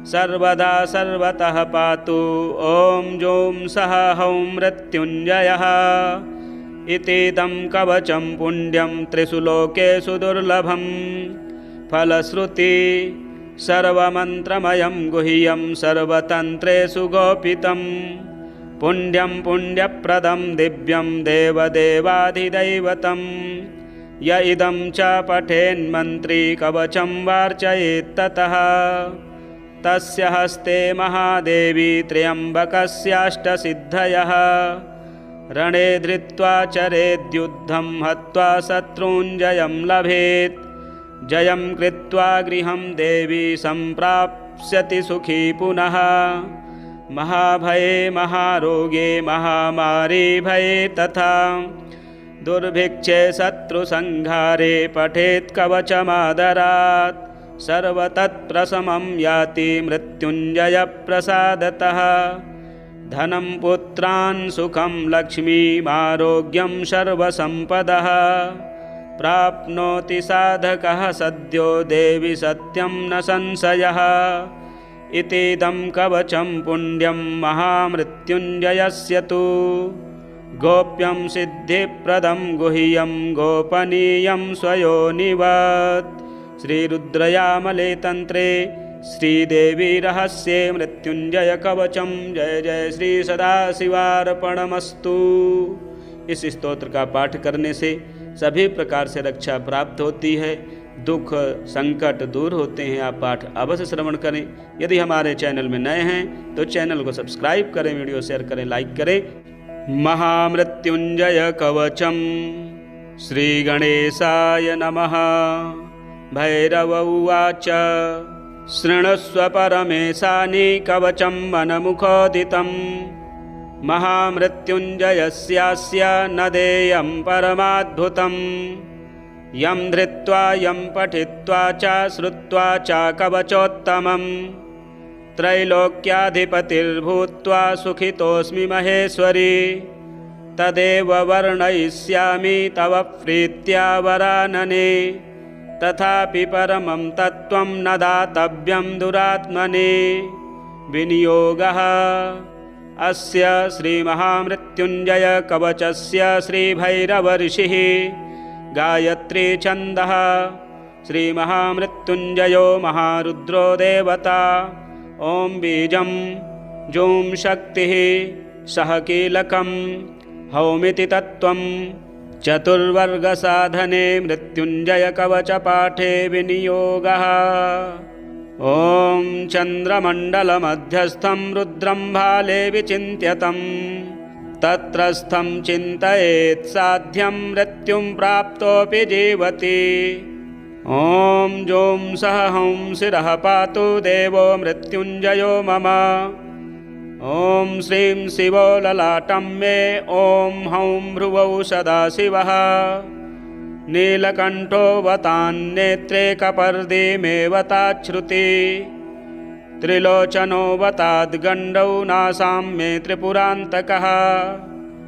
सर्वदा सर्वतः पातु ॐ जों सः हौं मृत्युञ्जयः। इतीदं कवचं पुण्यं त्रिषु लोकेषु दुर्लभं। फलश्रुति सर्वमन्त्रमयं गुह्यं सर्वतन्त्रेषु गोपितं। पुण्यं पुण्यप्रदं दिव्यं देवदेवाधिदैवतं। य इदं च पठेन्मन्त्री कवचं वार्चयेत्ततः। तस्य हस्ते महादेवी त्र्यम्बकस्याष्टसिद्धयः। रणे धृत्वा चरेद्युद्धं हत्वा शत्रूञ्जयं लभेत्। जयं कृत्वा गृहं देवी सम्प्राप्स्यति सुखी पुनः। महाभये महारोगे महामारी भये तथा। दुर्भिक्षे शत्रुसंहारे पठेत् कवचमादरात्। सर्वतत्प्रशमं याति मृत्युञ्जयप्रसादतः। धनं पुत्रान् सुखं लक्ष्मीमारोग्यं सर्वसम्पदः। प्राप्नोति साधकः सद्यो देवि सत्यं न संशयः। इतीदं कवचं पुण्यं महामृत्युञ्जयस्य तु। गोप्यं सिद्धिप्रदं गुह्यं गोपनीयं स्वयोनिवत्। श्रीरुद्रयामले तंत्रे श्रीदेवी रहस्ये मृत्युंजय कवचम। जय जय श्री सदाशिवार्पणमस्तु। इस स्तोत्र का पाठ करने से सभी प्रकार से रक्षा प्राप्त होती है। दुख संकट दूर होते हैं। आप पाठ अवश्य श्रवण करें। यदि हमारे चैनल में नए हैं तो चैनल को सब्सक्राइब करें, वीडियो शेयर करें, लाइक करें। महामृत्युंजय कवचम। श्री गणेशाय नमः। भैरव उवाच शृणुष्व परमेशानि कवचं मनमुखोदितं। महामृत्युञ्जयस्यास्य न देयं परमाद्भुतं। यं धृत्वा यं पठित्वा च श्रुत्वा च कवचोत्तमं। त्रैलोक्याधिपतिर्भूत्वा सुखितोऽस्मि महेश्वरी। तदेव वर्णयिष्यामि तव प्रीत्या वरानने। तथापि परमं तत्त्वं न दातव्यं दुरात्मने। विनियोगः अस्य श्रीमहामृत्युञ्जय कवचस्य श्रीभैरवऋषिः। गायत्री छन्दः। श्रीमहामृत्युञ्जयो महारुद्रो देवता। ॐ बीजं जूं शक्तिः सह कीलकं हौमिति तत्त्वं। चतुर्वर्गसाधने मृत्युञ्जय कवचपाठे विनियोगः। ॐ चन्द्रमण्डलमध्यस्थं रुद्रं भाले विचिन्त्यतं। तत्रस्थं चिन्तयेत् साध्यं मृत्युं प्राप्तोऽपि जीवति। ॐ जों सः हौं शिरः पातु देवो मृत्युञ्जयो मम। ॐ श्रीं शिवो ललाटं मे। ॐ हौं भ्रुवौ सदाशिवः। नीलकण्ठोऽवतान्नेत्रे कपर्दी मेऽवताच्छ्रुति। त्रिलोचनोऽवताद्गण्डौ नासां मे त्रिपुरान्तकः।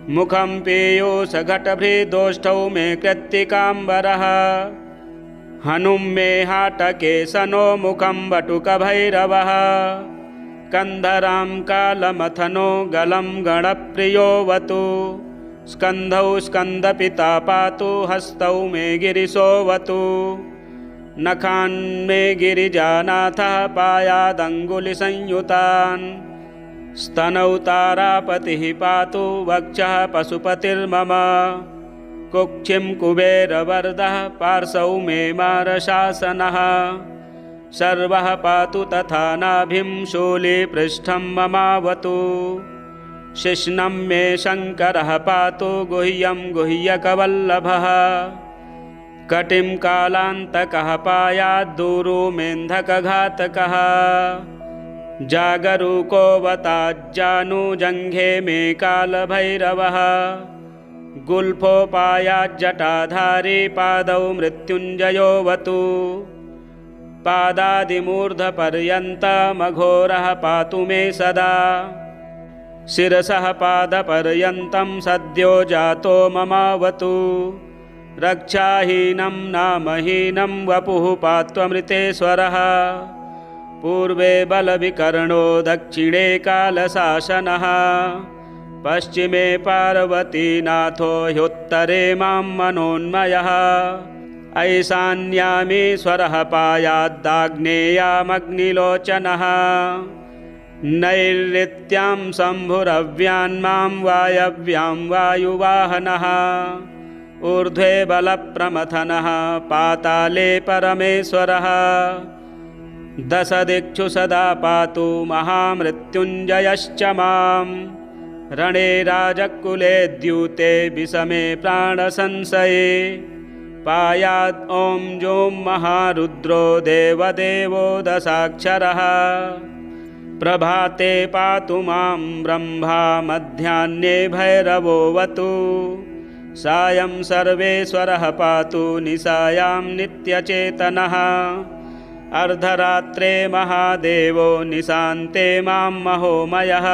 मुखं पीयूषघटभृदोष्ठौ मे कृत्तिकाम्बरः हनुं मे हाटके सनो मुखं वटुकभैरवः कन्धरां कालमथनो गलं गणप्रियोऽवतु स्कन्धौ स्कन्दपिता पातु हस्तौ मे गिरिशोऽवतु नखान् मे गिरिजानाथः पायादङ्गुलिसंयुतान् स्तनौ तारापतिः पातु वक्षः पशुपतिर्मम कुक्षिं कुबेरवरदः पार्श्वौ मे मारशासनः सर्वः पातु तथा नाभिं शूलीपृष्ठं ममावतु शिश्नं मे शङ्करः पातु गुह्यं गुह्यकवल्लभः कटिं कालान्तकः पायाद्दूरो मेन्धकघातकः जागरूकोऽवताज्जानुजङ्घे मे कालभैरवः गुल्फोपायाज्जटाधारी पादौ मृत्युञ्जयोऽवतु पादादिमूर्धपर्यन्तमघोरः पातु मे सदा शिरसः पादपर्यन्तं सद्यो जातो ममावतु रक्षाहीनं नामहीनं वपुः पात्वमृतेश्वरः पूर्वे बलविकर्णो दक्षिणे कालशासनः पश्चिमे पार्वतीनाथो ह्युत्तरे मां मनोन्मयः ऐशान्यामीश्वरः पायाद्दाग्नेयामग्निलोचनः नैऋत्यां शम्भुरव्यान्मां वायव्यां वायुवाहनः ऊर्ध्वे बलप्रमथनः पाताले परमेश्वरः दशदिक्षु सदा पातु महामृत्युञ्जयश्च मां रणे राजकुले द्यूते विषमे प्राणसंशये पायात् ॐ जों महारुद्रो देवदेवो दशाक्षरः प्रभाते पातु मां ब्रह्मा मध्याह्ने भैरवोऽवतु सायं सर्वेश्वरः पातु निशायां नित्यचेतनः अर्धरात्रे महादेवो निशान्ते मां महोमयः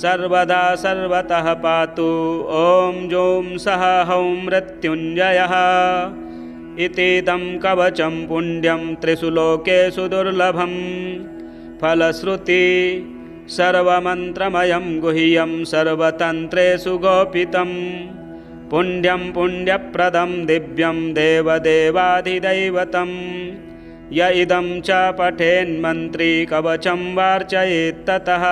सर्वदा सर्वतः पातु ॐ जों सः हौं मृत्युञ्जयः इतीदं कवचं पुण्यं त्रिषु लोकेषु दुर्लभं फलश्रुति सर्वमन्त्रमयं गुह्यं सर्वतन्त्रेषु गोपितं पुण्यं पुण्यप्रदं दिव्यं देवदेवाधिदैवतं य इदं च पठेन्मन्त्री कवचं वार्चयेत्ततः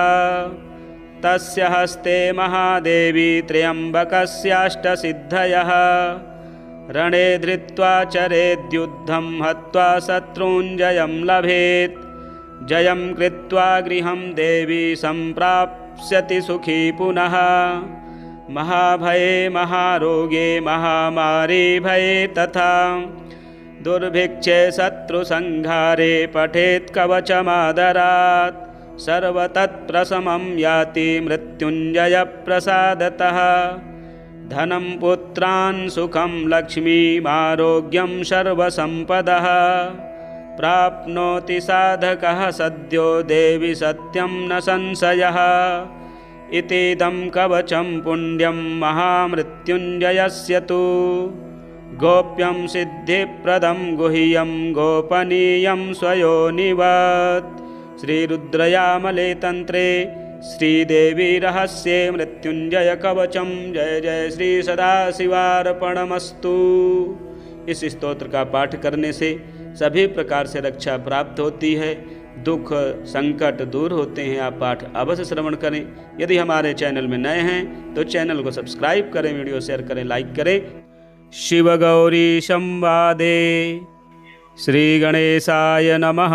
तस्य हस्ते महादेवी त्र्यम्बकस्याष्टसिद्धयः रणे धृत्वा चरेद्युद्धं हत्वा शत्रूञ्जयं लभेत् जयं कृत्वा गृहं देवी सम्प्राप्स्यति सुखी पुनः महाभये महारोगे महामारी भये तथा दुर्भिक्षे शत्रुसंहारे पठेत् कवचमादरात् सर्वतत्प्रशमं याति मृत्युञ्जयप्रसादतः धनं पुत्रान् सुखं लक्ष्मीमारोग्यं सर्वसम्पदः प्राप्नोति साधकः सद्यो देवि सत्यं न संशयः इतीदं कवचं पुण्यं महामृत्युञ्जयस्य तु गोप्यं सिद्धिप्रदं गुह्यं गोपनीयं स्वयोनिवत् श्रीरुद्रयामले तंत्रे श्रीदेवी रहस्ये मृत्युंजय कवचम। जय जय श्री सदाशिवार्पणमस्तु। इस स्तोत्र का पाठ करने से सभी प्रकार से रक्षा प्राप्त होती है, दुख संकट दूर होते हैं। आप पाठ अवश्य श्रवण करें। यदि हमारे चैनल में नए हैं तो चैनल को सब्सक्राइब करें, वीडियो शेयर करें, लाइक करें। शिव गौरी संवादे श्री गणेशाय नमः।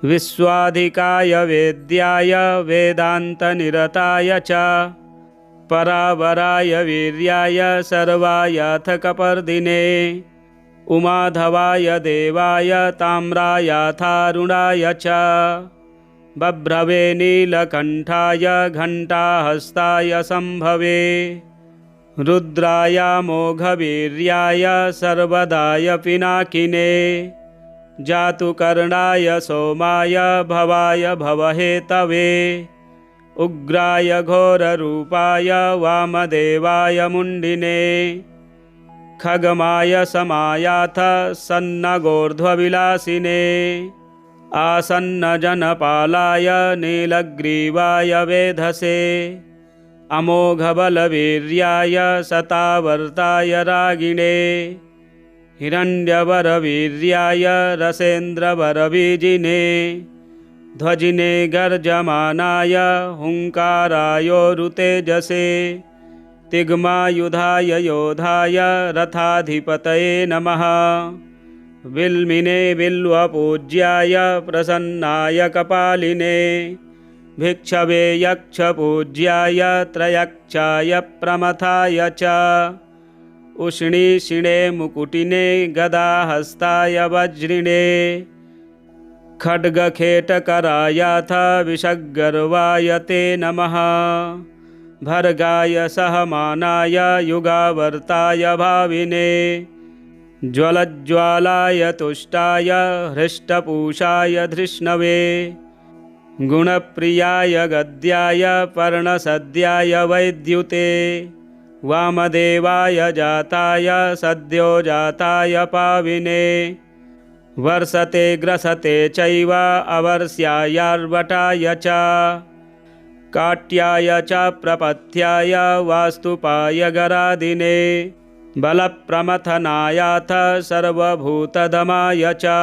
विश्वाधिकाय वेद्याय वेदांतनिरताय च परावराय वीर्याय सर्वायथ कपर्दिने उमाधवाय देवाय ताम्रायाथारुणाय च बभ्रवे नीलकण्ठाय घण्टाहस्ताय संभवे रुद्राय मोघवीर्याय सर्वदाय पिनाकिने जातुकर्णाय सोमाय भवाय भवहेतवे उग्राय घोररूपाय वामदेवाय मुण्डिने खगमाय समायाथ सन्नगोर्ध्वविलासिने आसन्नजनपालाय नीलग्रीवाय वेधसे अमोघबलवीर्याय शतावर्ताय रागिणे हिरण्यवरवीर्याय रसेन्द्रवरबीजिने ध्वजिने गर्जमानाय हुङ्कारायोरुतेजसे तिग्मायुधाय योधाय रथाधिपतये नमः विल्मिने बिल्वपूज्याय प्रसन्नाय कपालिने भिक्षवे यक्षपूज्याय त्रयक्षाय प्रमथाय च उष्णीषिणे मुकुटिने गदाहस्ताय वज्रिणे खड्गखेटकरायाथ विषग्गर्वाय ते नमः भर्गाय सहमानाय युगावर्ताय भाविने ज्वलज्ज्वालाय तुष्टाय हृष्टपूषाय धृष्णवे गुणप्रियाय गद्याय पर्णसद्याय वैद्युते वामदेवाय जाताय सद्यो जाताय पाविने वर्षते ग्रसते चैव अवर्ष्यायार्वटाय च काट्याय च प्रपथ्याय वास्तुपाय गरादिने बलप्रमथनायाथ सर्वभूतदमाय च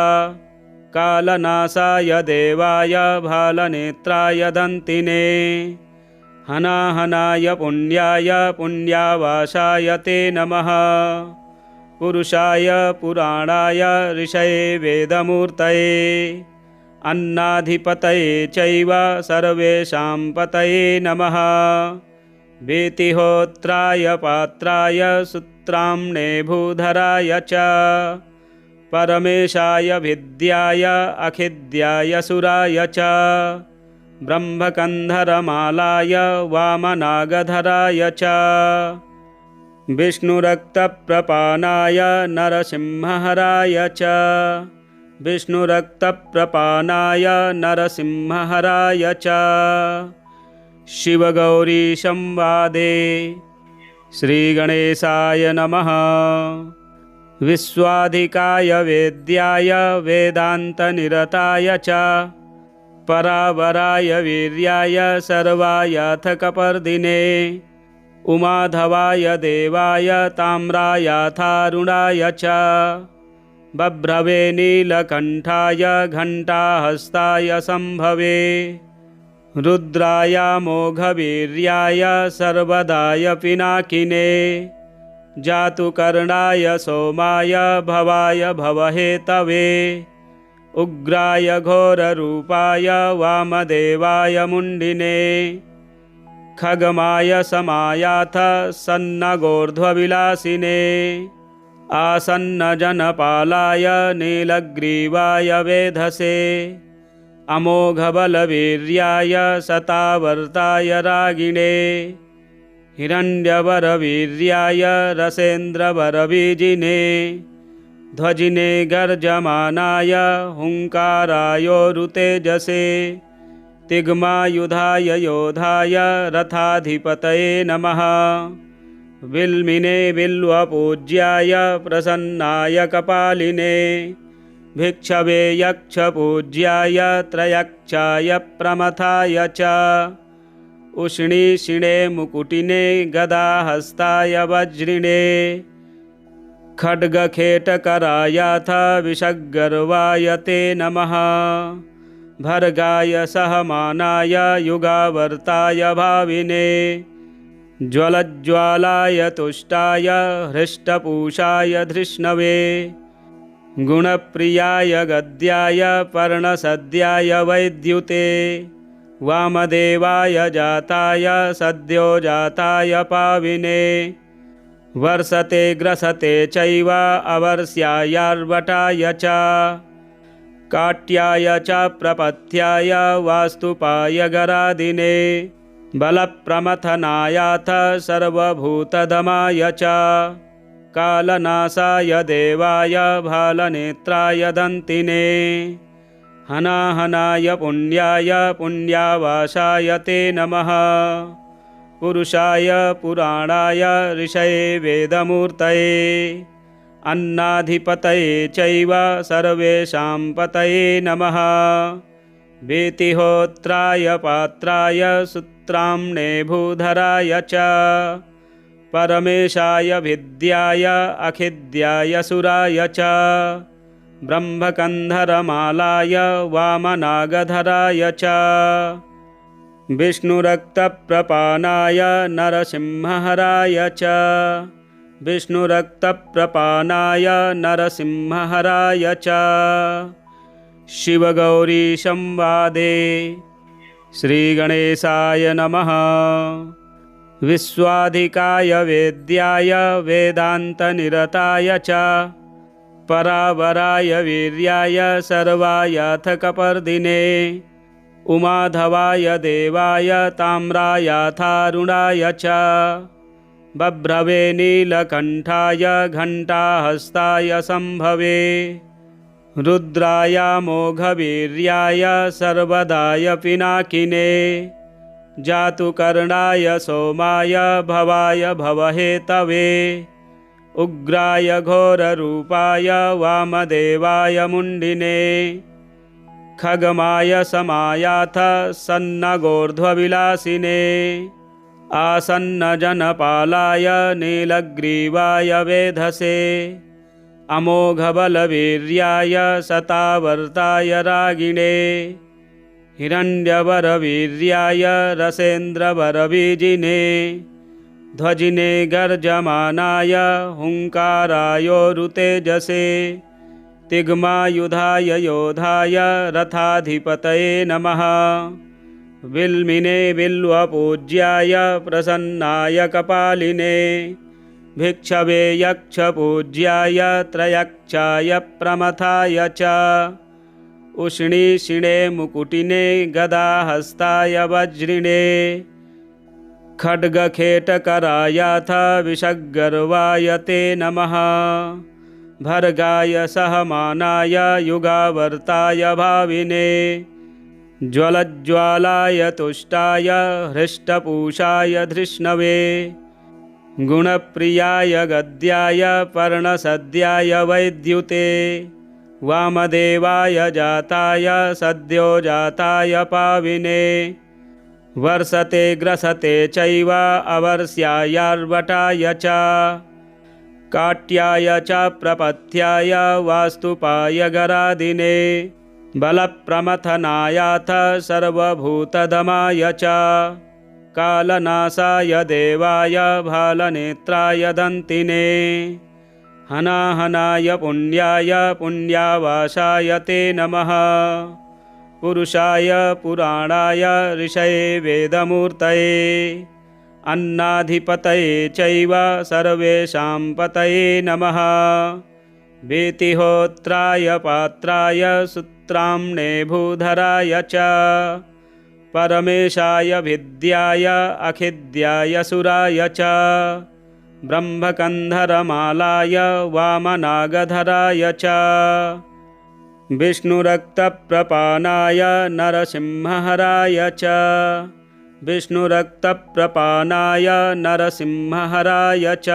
कालनाशाय देवाय भालनेत्राय दन्तिने हनाहनाय पुण्याय पुण्यावासाय ते नमः पुरुषाय पुराणाय ऋषये वेदमूर्तये अन्नाधिपतये चैव सर्वेषां पतये नमः वीतिहोत्राय पात्राय सूत्राम्ने भूधराय च परमेशाय विद्याय अखिद्याय सुराय च ब्रह्मकन्धरमालाय वामनागधराय च विष्णुरक्तप्रपानाय नरसिंहहराय च विष्णुरक्तप्रपानाय नरसिंहहराय च शिवगौरीसंवादे श्रीगणेशाय नमः विश्वाधिकाय वेद्याय वेदान्तनिरताय च परावराय वीर्याय सर्वायाथ कपर्दिने उमाधवाय देवाय ताम्रायाथारुणाय च बभ्रवे नीलकण्ठाय घण्टाहस्ताय सम्भवे रुद्राय मोघवीर्याय सर्वदाय पिनाकिने जातुकर्णाय सोमाय भवाय भवहेतवे उग्राय घोररूपाय वामदेवाय मुण्डिने खगमाय समायाथ सन्नगोर्ध्वविलासिने आसन्नजनपालाय नीलग्रीवाय वेधसे अमोघबलवीर्याय शतावर्ताय रागिणे हिरण्यवरवीर्याय रसेन्द्रवरबीजिने ध्वजिने गर्जमानाय हुङ्कारायोरुतेजसे तिग्मायुधाय योधाय रथाधिपतये नमः विल्मिने बिल्वपूज्याय प्रसन्नाय कपालिने भिक्षवे यक्षपूज्याय त्रयक्षाय प्रमथाय च उष्णीषिणे मुकुटिने गदाहस्ताय वज्रिणे खड्गखेटकरायाथ विषग्गर्वाय ते नमः भर्गाय सहमानाय युगावर्ताय भाविने ज्वलज्ज्वालाय तुष्टाय हृष्टपूषाय धृष्णवे गुणप्रियाय गद्याय पर्णसद्याय वैद्युते वामदेवाय जाताय सद्यो जाताय पाविने वर्षते ग्रसते चैव अवर्ष्यायार्वटाय च काट्याय च प्रपथ्याय वास्तुपाय गरादिने बलप्रमथनायाथ सर्वभूतदमाय च कालनाशाय देवाय भालनेत्राय दन्तिने हनाहनाय पुण्याय पुण्यावासाय ते नमः। पुरुषाय पुराणाय ऋषये वेदमूर्तये अन्नाधिपतये चैव सर्वेषां पतये नमः। वीतिहोत्राय पात्राय सूत्राम्ने भूधराय च परमेशाय विद्याय अखिद्याय सुराय च ब्रह्मकन्धरमालाय वामनागधराय च विष्णुरक्तप्रपानाय नरसिंहहराय च विष्णुरक्तप्रपानाय नरसिंहहराय च शिवगौरीसंवादे श्रीगणेशाय नमः। विश्वाधिकाय वेद्याय वेदान्तनिरताय च परावराय वीर्याय सर्वायाथ कपर्दिने उमाधवाय देवाय ताम्रायाथारुणाय च बभ्रवे नीलकण्ठाय घण्टाहस्ताय सम्भवे रुद्राय मोघवीर्याय सर्वदाय पिनाकिने जातुकर्णाय सोमाय भवाय भवहेतवे उग्राय घोररूपाय वामदेवाय मुण्डिने खगमाय समायाथ सन्नगोर्ध्वविलासिने आसन्नजनपालाय नीलग्रीवाय वेधसे अमोघबलवीर्याय शतावर्ताय रागिणे हिरण्यवरवीर्याय रसेन्द्रवरबीजिने ध्वजिने गर्जमानाय हुङ्कारायोरुतेजसे तिग्मायुधाय योधाय रथाधिपतये नमः। विल्मिने बिल्वपूज्याय प्रसन्नाय कपालिने भिक्षवे यक्षपूज्याय त्रयक्षाय प्रमथाय च उष्णीषिणे मुकुटिने गदाहस्ताय वज्रिणे खड्गखेटकरायाथ विषग्गर्वाय ते नमः। भर्गाय सहमानाय युगावर्ताय भाविने ज्वलज्ज्वालाय तुष्टाय हृष्टपूषाय धृष्णवे गुणप्रियाय गद्याय पर्णसद्याय वैद्युते वामदेवाय जाताय सद्यो जाताय पाविने वर्षते ग्रसते चैव अवर्ष्यायार्वटाय च काट्याय च प्रपथ्याय वास्तुपाय गरादिने बलप्रमथनायाथ सर्वभूतदमाय च कालनाशाय देवाय भालनेत्राय दन्तिने हनाहनाय पुण्याय पुण्यावासाय ते नमः। पुरुषाय पुराणाय ऋषये वेदमूर्तये अन्नाधिपतये चैव सर्वेषां पतये नमः। वीतिहोत्राय पात्राय सूत्राम्ने भूधराय च परमेशाय विद्याय अखिद्याय सुराय च ब्रह्मकन्धरमालाय वामनागधराय च विष्णुरक्तप्रपानाय नरसिंहहराय च विष्णुरक्तप्रपानाय नरसिंहहराय च।